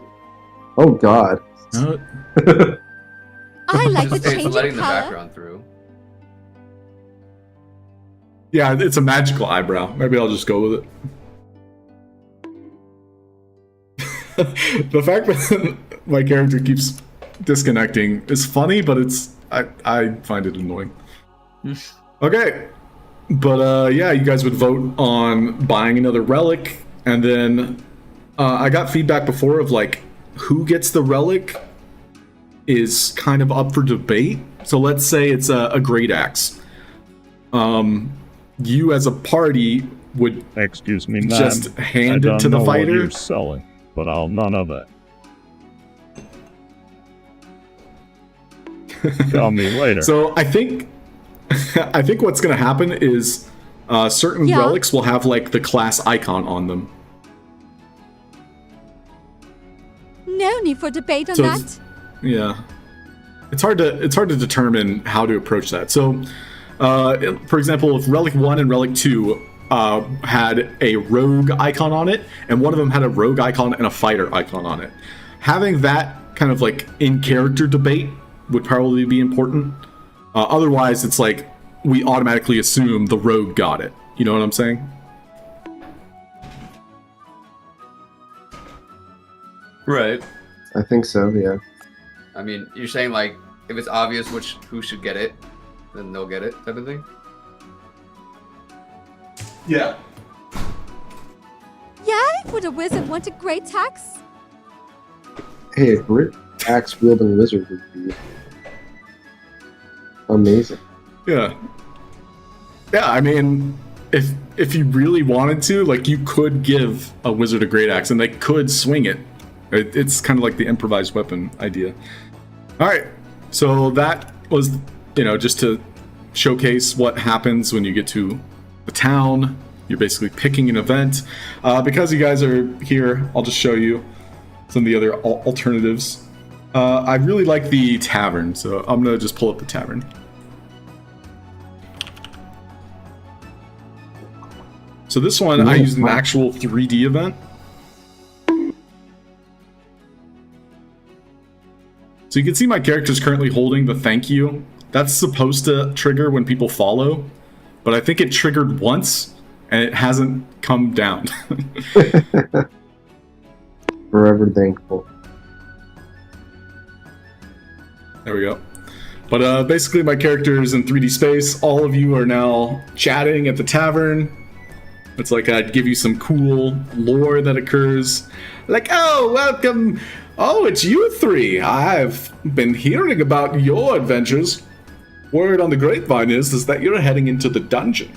Oh God. I like the It's change letting of the color. background through. yeah, it's a magical eyebrow. Maybe I'll just go with it. The fact that my character keeps disconnecting is funny, but I find it annoying. Okay, but yeah, you guys would vote on buying another relic, and then I got feedback before of like who gets the relic is kind of up for debate. So let's say it's a great axe. You as a party would Excuse me, ma'am. just hand I it don't to the know what fighter. you're selling, but I'll none of it. Tell me later. So I think what's going to happen is certain Yeah. relics will have like the class icon on them. No need for debate on So that. it's- Yeah, it's hard to determine how to approach that. So, for example, if Relic 1 and Relic 2 had a rogue icon on it, and one of them had a rogue icon and a fighter icon on it, having that kind of like in character debate would probably be important. Otherwise, it's like we automatically assume the rogue got it. You know what I'm saying? Right. I think so, yeah. I mean, you're saying like if it's obvious who should get it, then they'll get it, type of thing. Yeah. Yeah, would a wizard want a great axe? Hey, a great axe wielding wizard would be amazing. Yeah. Yeah, I mean, if you really wanted to, like, you could give a wizard a great axe and they could swing it. It's kind of like the improvised weapon idea. All right, so that was, just to showcase what happens when you get to the town. You're basically picking an event. Because you guys are here, I'll just show you some of the other alternatives. I really like the tavern, so I'm gonna just pull up the tavern. So this one, I used an actual 3D event. So you can see my character's currently holding the thank you. That's supposed to trigger when people follow, but I think it triggered once and it hasn't come down. Forever thankful. There we go. But basically my character is in 3D space. All of you are now chatting at the tavern. It's like I'd give you some cool lore that occurs. Like, oh, welcome. Oh, it's you three. I've been hearing about your adventures. Word on the grapevine is that you're heading into the dungeon.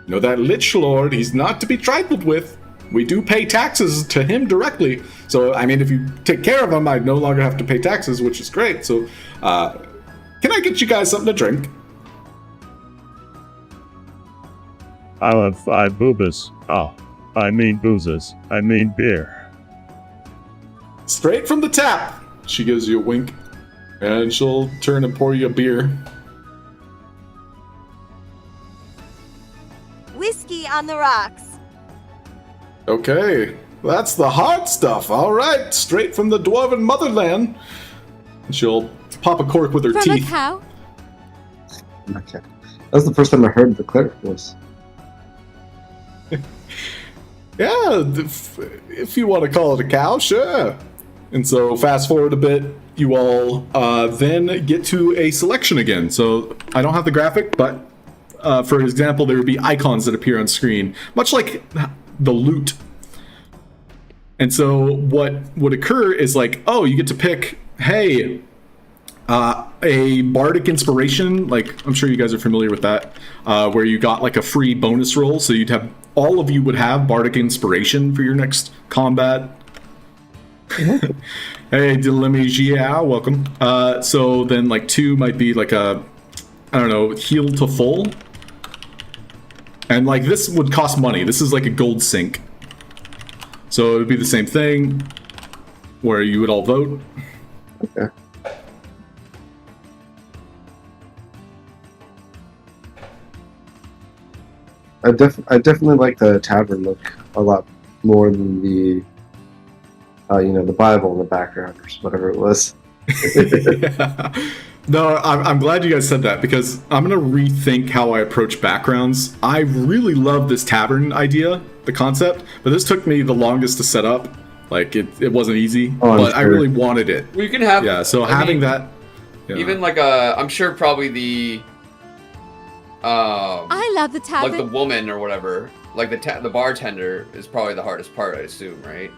You know, that Lich Lord, he's not to be trifled with. We do pay taxes to him directly. So, I mean, if you take care of him, I no longer have to pay taxes, which is great. So, can I get you guys something to drink? I'll have 5 boobas. Oh, I mean boozes. I mean beer. Straight from the tap. She gives you a wink, and she'll turn and pour you a beer. Whiskey on the rocks. Okay, that's the hard stuff. All right, straight from the dwarven motherland. And she'll pop a cork with her From teeth. a cow? Okay. That's the first time I heard the cleric voice. Yeah, if you want to call it a cow, sure. And so fast forward a bit, you all then get to a selection again. So I don't have the graphic, but for example, there would be icons that appear on screen, much like the loot. And so what would occur is like, oh, you get to pick, hey, a bardic inspiration, like I'm sure you guys are familiar with that, where you got like a free bonus roll. So you'd have, all of you would have bardic inspiration for your next combat. Hey, Dilemigia, welcome. So then like 2 might be like a, I don't know, heal to full. And like this would cost money. This is like a gold sink. So it would be the same thing where you would all vote. Okay. I definitely like the tavern look a lot more than the the Bible in the background or whatever it was. Yeah. No, I'm glad you guys said that, because I'm gonna rethink how I approach backgrounds. I really love this tavern idea, the concept, but this took me the longest to set up. Like it wasn't easy, but I really wanted it. We can have, yeah. So having that, yeah. Even like I'm sure probably the I love the tavern. like the woman or whatever, like the bartender is probably the hardest part, I assume, right?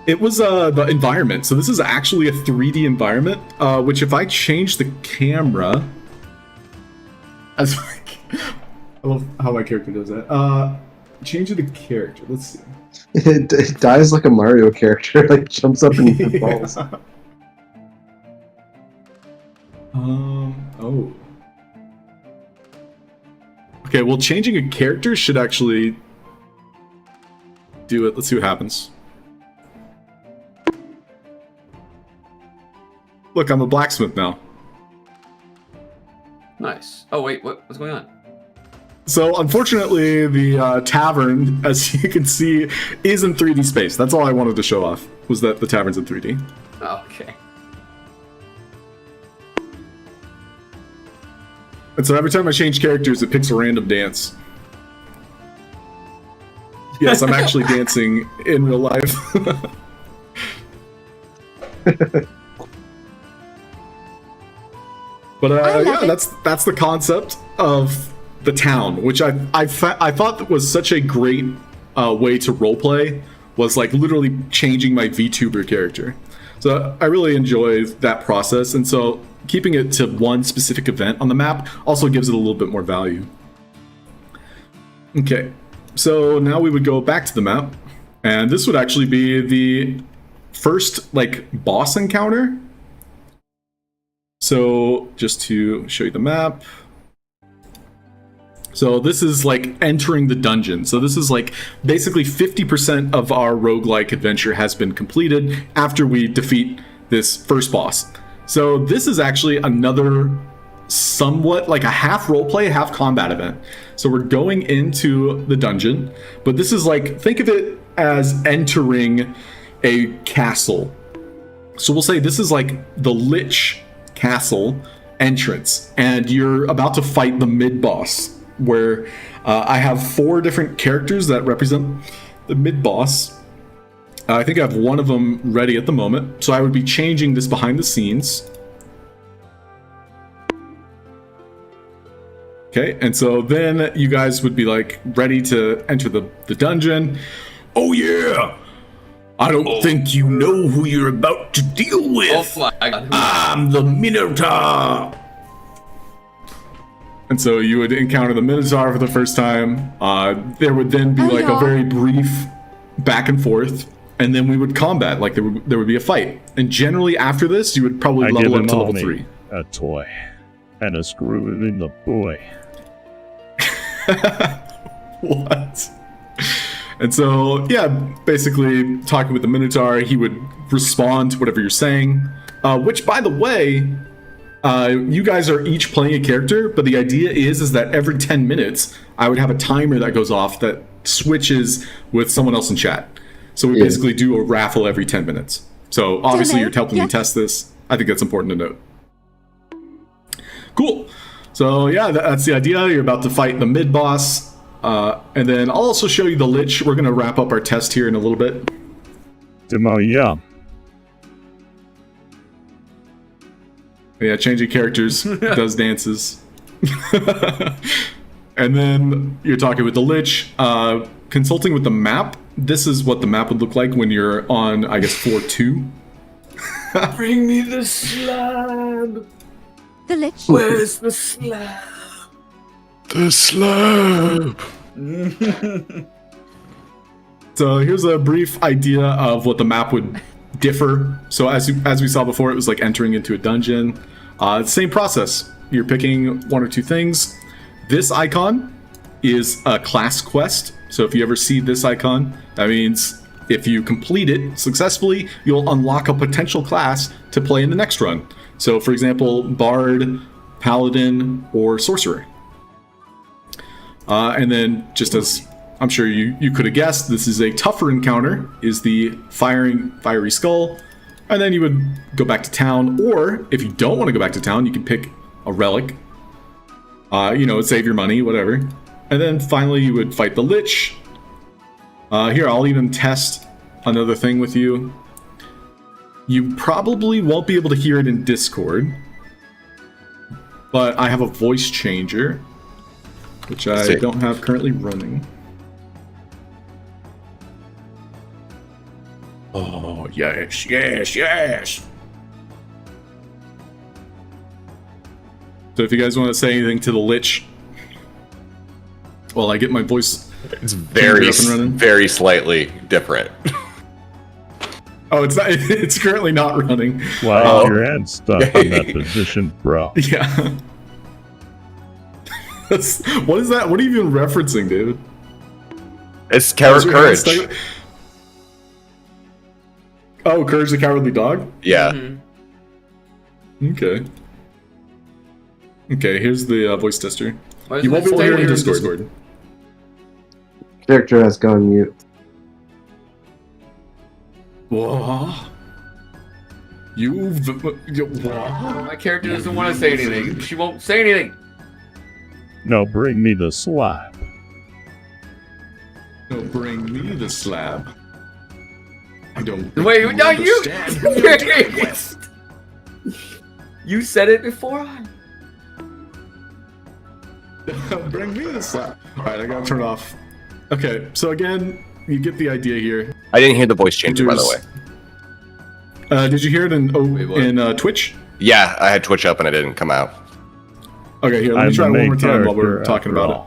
It was the environment. So this is actually a 3D environment, which if I change the camera, as like, I love how my character does that. Change the character. Let's see. It dies like a Mario character, like jumps up and falls. Oh. Okay, well, changing a character should actually do it. Let's see what happens. Look, I'm a blacksmith now. Nice. Oh wait, what's going on? So unfortunately, the tavern, as you can see, is in 3D space. That's all I wanted to show off, was that the tavern's in 3D. Oh, okay. And so every time I change characters, it picks a random dance. Yes, I'm actually dancing in real life. But yeah, that's the concept of the town, which I thought that was such a great way to roleplay, was like literally changing my VTuber character. So I really enjoy that process, and so keeping it to one specific event on the map also gives it a little bit more value. Okay, so now we would go back to the map, and this would actually be the first like boss encounter. So just to show you the map. So this is like entering the dungeon. So this is like basically 50% of our roguelike adventure has been completed after we defeat this first boss. So this is actually another somewhat like a half roleplay, half combat event. So we're going into the dungeon, but this is like, think of it as entering a castle. So we'll say this is like the Lich Castle entrance, and you're about to fight the mid-boss, where I have 4 different characters that represent the mid-boss. I think I have one of them ready at the moment, so I would be changing this behind the scenes. Okay, and so then you guys would be like ready to enter the dungeon. Oh yeah! I don't think you know who you're about to deal with. Oh my God. I'm the Minotaur. And so you would encounter the Minotaur for the first time. There would then be a very brief back and forth, and then we would combat. Like there would be a fight. And generally after this, you would probably level up to level 3. A toy and a screw in the boy. What? And so, yeah, basically talking with the Minotaur, he would respond to whatever you're saying. Which, by the way, you guys are each playing a character, but the idea is that every 10 minutes, I would have a timer that goes off that switches with someone else in chat. So we basically do a raffle every 10 minutes. So obviously you're helping me test this. I think that's important to note. Cool. So yeah, that's the idea. You're about to fight the mid-boss. And then I'll also show you the Lich. We're going to wrap up our test here in a little bit. Yeah, changing characters, does dances. And then you're talking with the Lich, consulting with the map. This is what the map would look like when you're on, I guess, floor 2. Bring me the slab. The Lich. Where's the slab? The slab. So here's a brief idea of what the map would differ. So as we saw before, it was like entering into a dungeon. Same process. You're picking 1 or 2 things. This icon is a class quest. So if you ever see this icon, that means if you complete it successfully, you'll unlock a potential class to play in the next run. So for example, Bard, Paladin, or Sorcerer. And then just as I'm sure you could have guessed, this is a tougher encounter, is the fiery skull. And then you would go back to town, or if you don't want to go back to town, you can pick a relic. Save your money, whatever. And then finally you would fight the Lich. Here, I'll even test another thing with you. You probably won't be able to hear it in Discord, but I have a voice changer, which I don't have currently running. Oh, yes, yes, yes. So if you guys want to say anything to the Lich while I get my voice... It's very slightly different. Oh, it's not. It's currently not running. Wow, your hand's stuck in that position, bro. Yeah. What is that? What are you even referencing, David? It's Courage. Oh, Courage the Cowardly Dog? Yeah. Mm-hmm. Okay, here's the voice tester. You won't be able to hear it in Discord. Character has gone mute. Whoa. My character doesn't want to say anything. She won't say anything. No, bring me the slab. No, bring me the slab. I don't. Wait, no, you. You said it before. Bring me the slab. All right, I gotta turn off. Okay, so again, you get the idea here. I didn't hear the voice changer, by the way. Did you hear it in Twitch? Yeah, I had Twitch up and it didn't come out. Okay, here, let me try one more time while we're talking about it.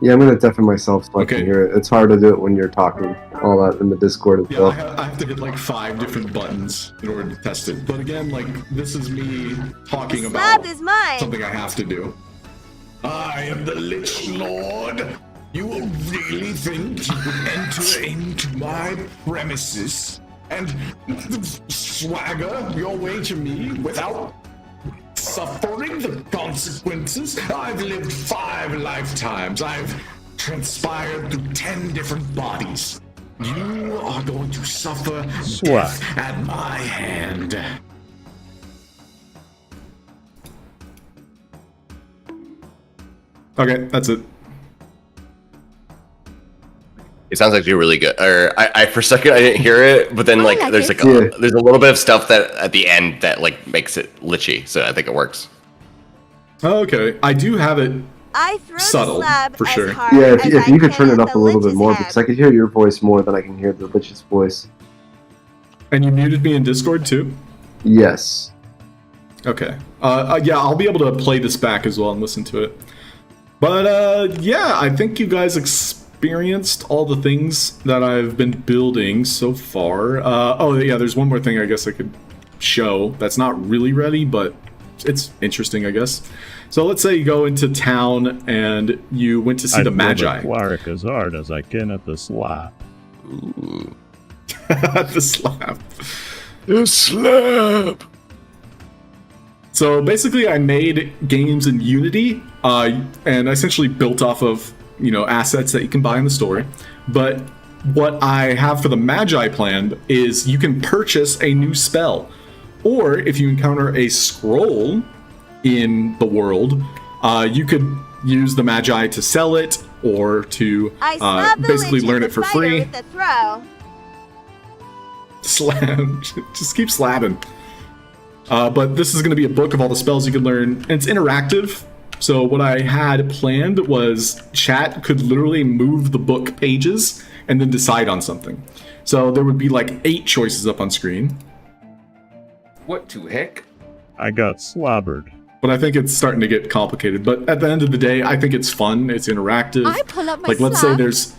Yeah, I'm gonna deafen myself so I can hear it. It's hard to do it when you're talking all that in the Discord and stuff. I have to hit like 5 different buttons in order to test it. But again, like, this is me talking about something I have to do. I am the Lich Lord. You really think you could enter into my premises and swagger your way to me without suffering the consequences? I've lived 5 lifetimes. I've transpired through 10 different bodies. You are going to suffer death at my hand. Okay, that's it. It sounds like you're really good. Or I for a second I didn't hear it, but then there's a little bit of stuff that at the end that like makes it lichy, so I think it works. Okay, I do have it subtle for sure. Yeah, if you could turn it up a little bit more, because I could hear your voice more than I can hear the Lich's voice. And you muted me in Discord too? Yes. Okay. Yeah, I'll be able to play this back as well and listen to it. But yeah, I think you guys experienced all the things that I've been building so far. Oh yeah, there's one more thing I guess I could show that's not really ready, but it's interesting, I guess. So let's say you go into town and you went to see the Magi. Work as hard as I can at the slap. Ooh. The slap. The slap. So basically, I made games in Unity, and I essentially built off of assets that you can buy in the store. But what I have for the Magi planned is you can purchase a new spell, or if you encounter a scroll in the world, you could use the Magi to sell it or to basically learn it for free. Slam, just keep slapping. But this is going to be a book of all the spells you can learn, and it's interactive. So what I had planned was chat could literally move the book pages and then decide on something. So there would be like 8 choices up on screen. What to heck? I got slobbered. But I think it's starting to get complicated. But at the end of the day, I think it's fun. It's interactive. I pull up my like, let's say there's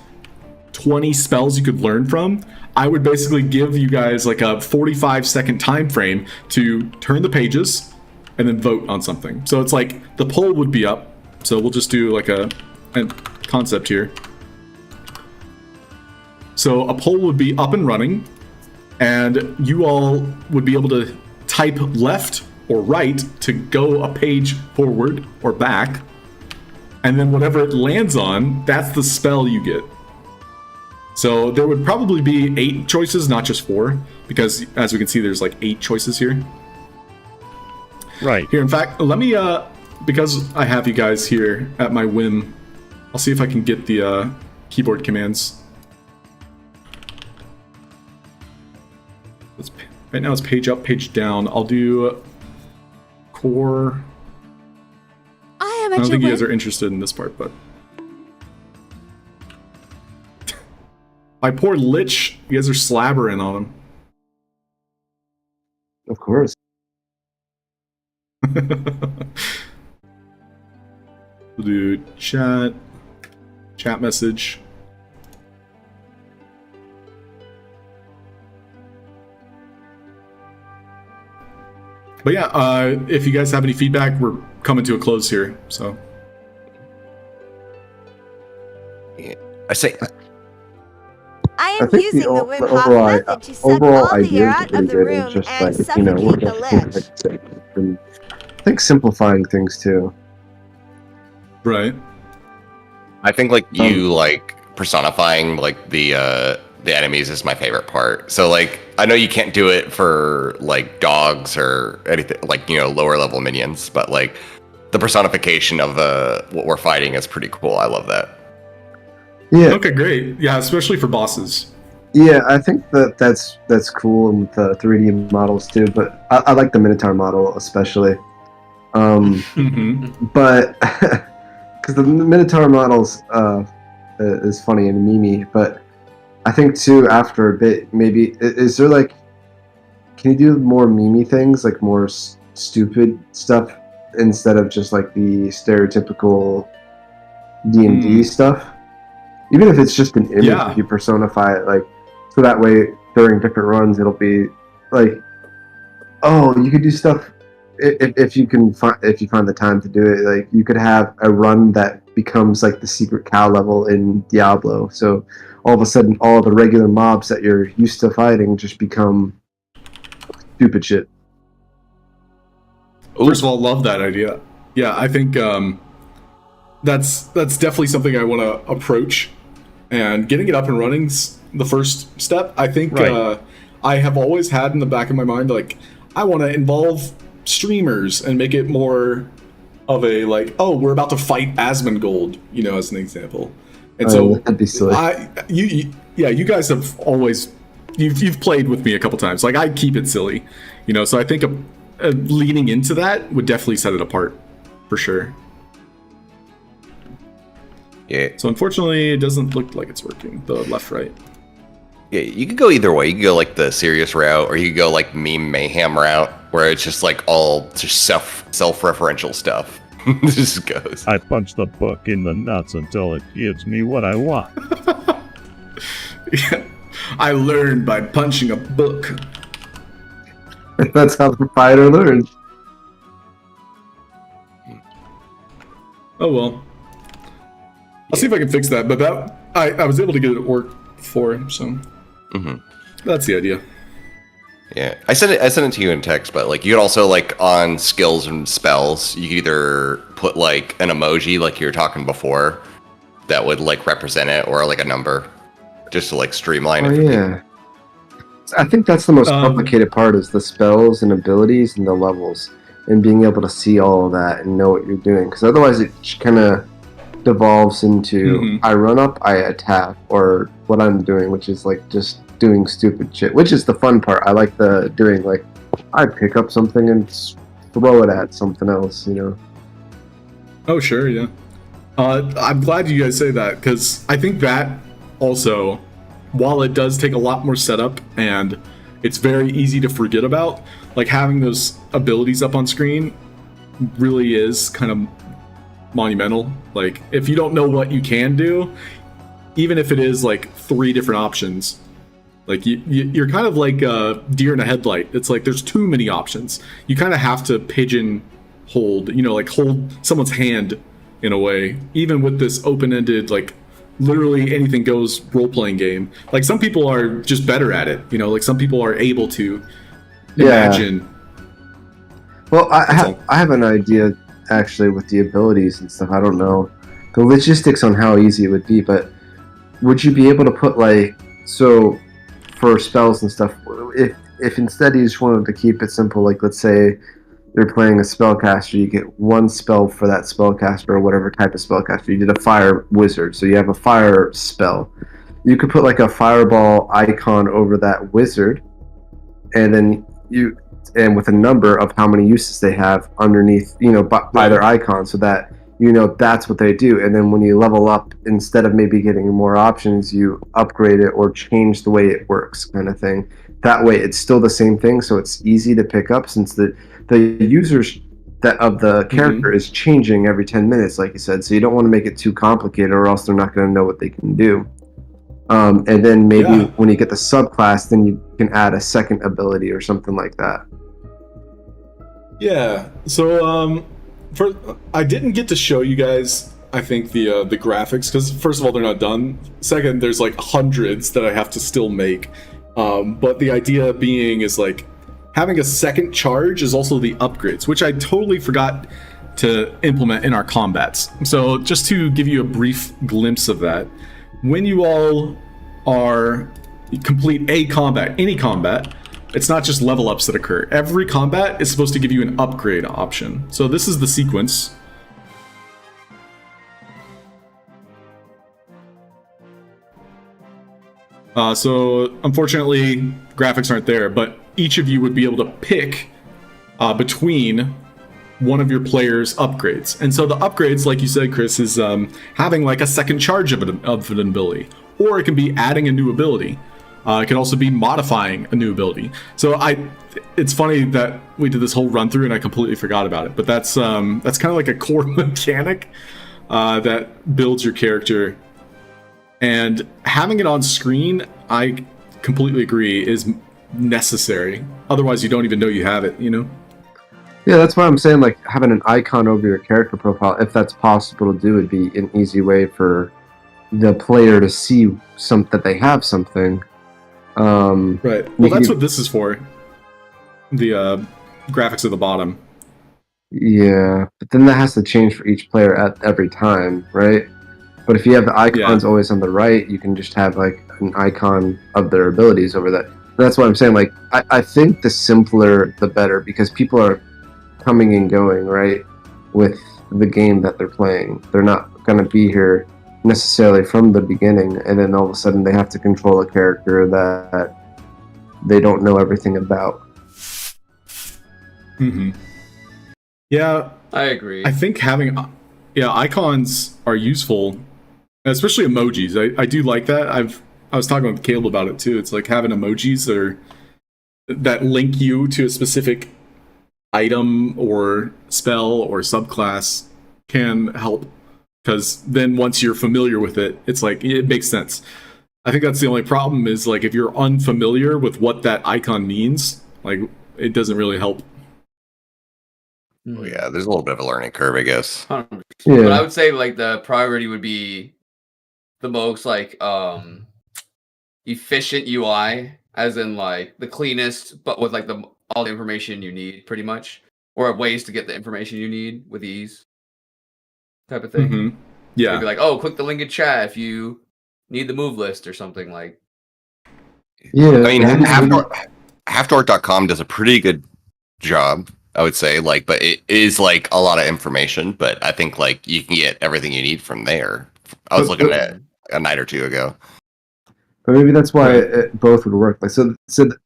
20 spells you could learn from. I would basically give you guys like a 45-second time frame to turn the pages and then vote on something. So it's like the poll would be up. So we'll just do like a concept here. So a poll would be up and running, and you all would be able to type left or right to go a page forward or back, and then whatever it lands on, that's the spell you get. So there would probably be 8 choices, not just 4, because as we can see, there's like 8 choices here. Right. Here, in fact, let me, because I have you guys here at my whim, I'll see if I can get the keyboard commands. Right now it's page up, page down. I'll do core. I don't think you guys are interested in this part, but my poor Lich, you guys are slabbering on him. Of course. We'll do chat message. But yeah, if you guys have any feedback, we're coming to a close here, so. Yeah. I say... I am using the Wim Hof method to suck all the air out of the room and suffocate the lich. I think simplifying things too. Right. I think like you like personifying like the enemies is my favorite part. So like I know you can't do it for like dogs or anything like lower level minions, but like the personification of what we're fighting is pretty cool. I love that. Yeah. Okay, great. Yeah, especially for bosses. Yeah, I think that's cool with the 3D models too. But I like the Minotaur model especially. But because the Minotaur models is funny and memey, but I think too after a bit maybe is there like can you do more memey things like more stupid stuff instead of just like the stereotypical D&D stuff? Even if it's just an image, if you personify it, like, so that way during different runs it'll be like, oh, you could do stuff if you find the time to do it. Like, you could have a run that becomes like the secret cow level in Diablo. So all of a sudden, all the regular mobs that you're used to fighting just become stupid shit. First of all, love that idea. Yeah, I think that's definitely something I want to approach. And getting it up and running's the first step. I think I have always had in the back of my mind, like, I want to involve streamers and make it more of a, like, oh, we're about to fight Asmongold, as an example. And so, that'd be silly. You guys have always, you've played with me a couple times. Like, I keep it silly, so I think leaning into that would definitely set it apart, for sure. Yeah. So unfortunately, it doesn't look like it's working, the left-right. Yeah, you could go either way. You could go like the serious route, or you could go like meme mayhem route. where it's just like all just self-referential stuff. Just goes. I punch the book in the nuts until it gives me what I want. Yeah. I learned by punching a book. That's how the fighter learns. Oh well. I'll see if I can fix that, but that I was able to get it to work before, so that's the idea. Yeah, I sent it to you in text, but like you could also like on skills and spells, you could either put like an emoji like you were talking before that would like represent it, or like a number, just to like streamline it. Yeah, I think that's the most complicated part is the spells and abilities and the levels, and being able to see all of that and know what you're doing. Because otherwise, it kind of devolves into I run up, I attack, or what I'm doing, which is like just doing stupid shit, which is the fun part. I like the doing like I pick up something and throw it at something else, you know. Oh sure, yeah. I'm glad you guys say that, because I think that also, while it does take a lot more setup and it's very easy to forget about, like having those abilities up on screen really is kind of monumental. Like if you don't know what you can do, even if it is like 3 different options, like you're kind of like a deer in a headlight. It's like there's too many options. You kind of have to hold someone's hand in a way, even with this open-ended, like literally anything goes role-playing game. Like some people are just better at it, you know, like some people are able to imagine. Well, I have an idea actually with the abilities and stuff. I don't know the logistics on how easy it would be, but would you be able to put like, so for spells and stuff, if instead you just wanted to keep it simple, like let's say you're playing a spellcaster, you get 1 spell for that spellcaster or whatever type of spellcaster. You did a fire wizard, so you have a fire spell. You could put like a fireball icon over that wizard, and then with a number of how many uses they have underneath, you know, by their icon, so that you know that's what they do. And then when you level up, instead of maybe getting more options, you upgrade it or change the way it works, kind of thing. That way it's still the same thing, so it's easy to pick up, since the users of the character is changing every 10 minutes, like you said. So you don't want to make it too complicated, or else they're not going to know what they can do. And then maybe when you get the subclass, then you can add a second ability or something like that. Yeah. So I didn't get to show you guys, I think, the graphics, because first of all, they're not done. Second, there's like hundreds that I have to still make. But the idea being is like having a second charge is also the upgrades, which I totally forgot to implement in our combats. So just to give you a brief glimpse of that, when you all complete any combat, it's not just level ups that occur. Every combat is supposed to give you an upgrade option. So this is the sequence. So unfortunately, graphics aren't there, but each of you would be able to pick between one of your players' upgrades. And so the upgrades, like you said, Chris, is having like a second charge of an ability, or it can be adding a new ability. It can also be modifying a new ability. So it's funny that we did this whole run through and I completely forgot about it. But that's kind of like a core mechanic that builds your character. And having it on screen, I completely agree, is necessary. Otherwise, you don't even know you have it, you know? Yeah, that's why I'm saying, like, having an icon over your character profile, if that's possible to do, would be an easy way for the player to see that they have something. Right. Well, that's what this is for. The graphics at the bottom. Yeah, but then that has to change for each player at every time, right? But if you have the icons always on the right, you can just have like an icon of their abilities over that. That's what I'm saying. Like, I think the simpler, the better, because people are coming and going, right, with the game that they're playing. They're not going to be here necessarily from the beginning, and then all of a sudden they have to control a character that they don't know everything about. Yeah, I agree. I think having icons are useful, especially emojis. I do like that. I was talking with Caleb about it too. It's like having emojis that link you to a specific item or spell or subclass can help, because then once you're familiar with it, it's like it makes sense. I think that's the only problem is like if you're unfamiliar with what that icon means, like it doesn't really help. Oh, yeah, there's a little bit of a learning curve, I guess. 100%. Yeah. But I would say like the priority would be the most like efficient UI, as in like the cleanest, but with like all the information you need, pretty much, or ways to get the information you need with ease, type of thing. Mm-hmm. Yeah. Maybe like, oh, click the link in chat if you need the move list or something like. Yeah. I mean, halfdork.com does a pretty good job, I would say, like, but it is like a lot of information, but I think like you can get everything you need from there. I was looking at it a night or two ago. But maybe that's why both would work. Like, so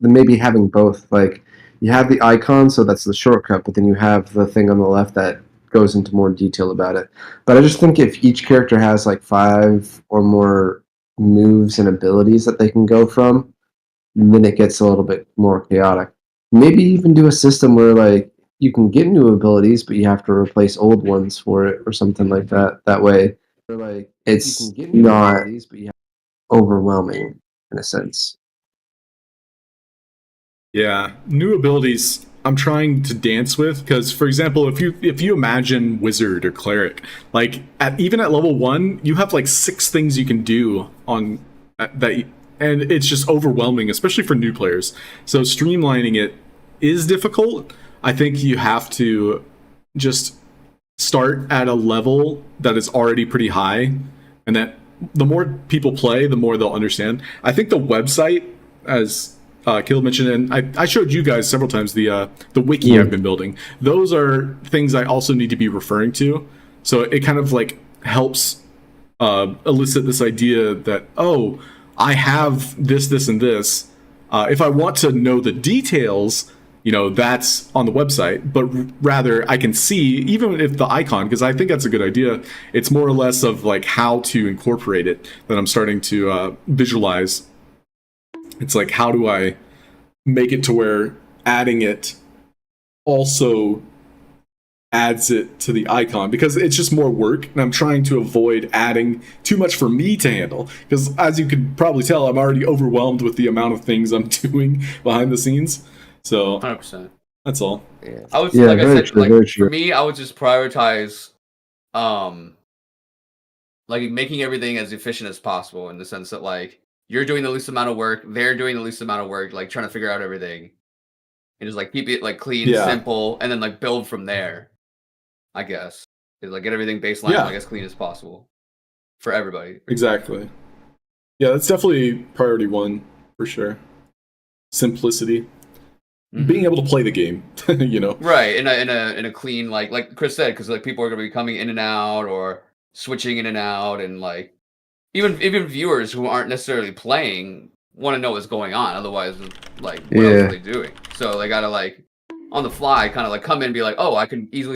maybe having both, like, you have the icon, so that's the shortcut, but then you have the thing on the left that goes into more detail about it. But I just think if each character has like 5 or more moves and abilities that they can go from, then it gets a little bit more chaotic. Maybe even do a system where like you can get new abilities, but you have to replace old ones for it or something like that. That way, like it's not overwhelming in a sense. Yeah, new abilities I'm trying to dance with, because for example, if you imagine wizard or cleric, like even at level 1, you have like 6 things you can do on that, and it's just overwhelming, especially for new players. So streamlining it is difficult. I think you have to just start at a level that is already pretty high, and that the more people play, the more they'll understand. I think the website, as Kill mentioned, and I showed you guys several times the wiki I've been building. Those are things I also need to be referring to. So it kind of like helps elicit this idea that, oh, I have this, this, and this. If I want to know the details, that's on the website, but rather I can see, even if the icon, because I think that's a good idea, it's more or less of like how to incorporate it that I'm starting to visualize. It's like, how do I make it to where adding it also adds it to the icon? Because it's just more work, and I'm trying to avoid adding too much for me to handle. Because as you can probably tell, I'm already overwhelmed with the amount of things I'm doing behind the scenes. So 100%. That's all. Yeah. I would, like I said, like for me, I would just prioritize, like making everything as efficient as possible, in the sense that like you're doing the least amount of work, they're doing the least amount of work, like trying to figure out everything, and just like keep it like clean, simple, and then like build from there. I guess like get everything baseline like as clean as possible for everybody. Exactly. Yeah, that's definitely priority 1 for sure. Simplicity. Being able to play the game, right, in a clean, like Chris said, because like people are going to be coming in and out or switching in and out, and like even viewers who aren't necessarily playing want to know what's going on. Otherwise, like what else are they doing? So they got to like on the fly kind of like come in and be like, oh, I can easily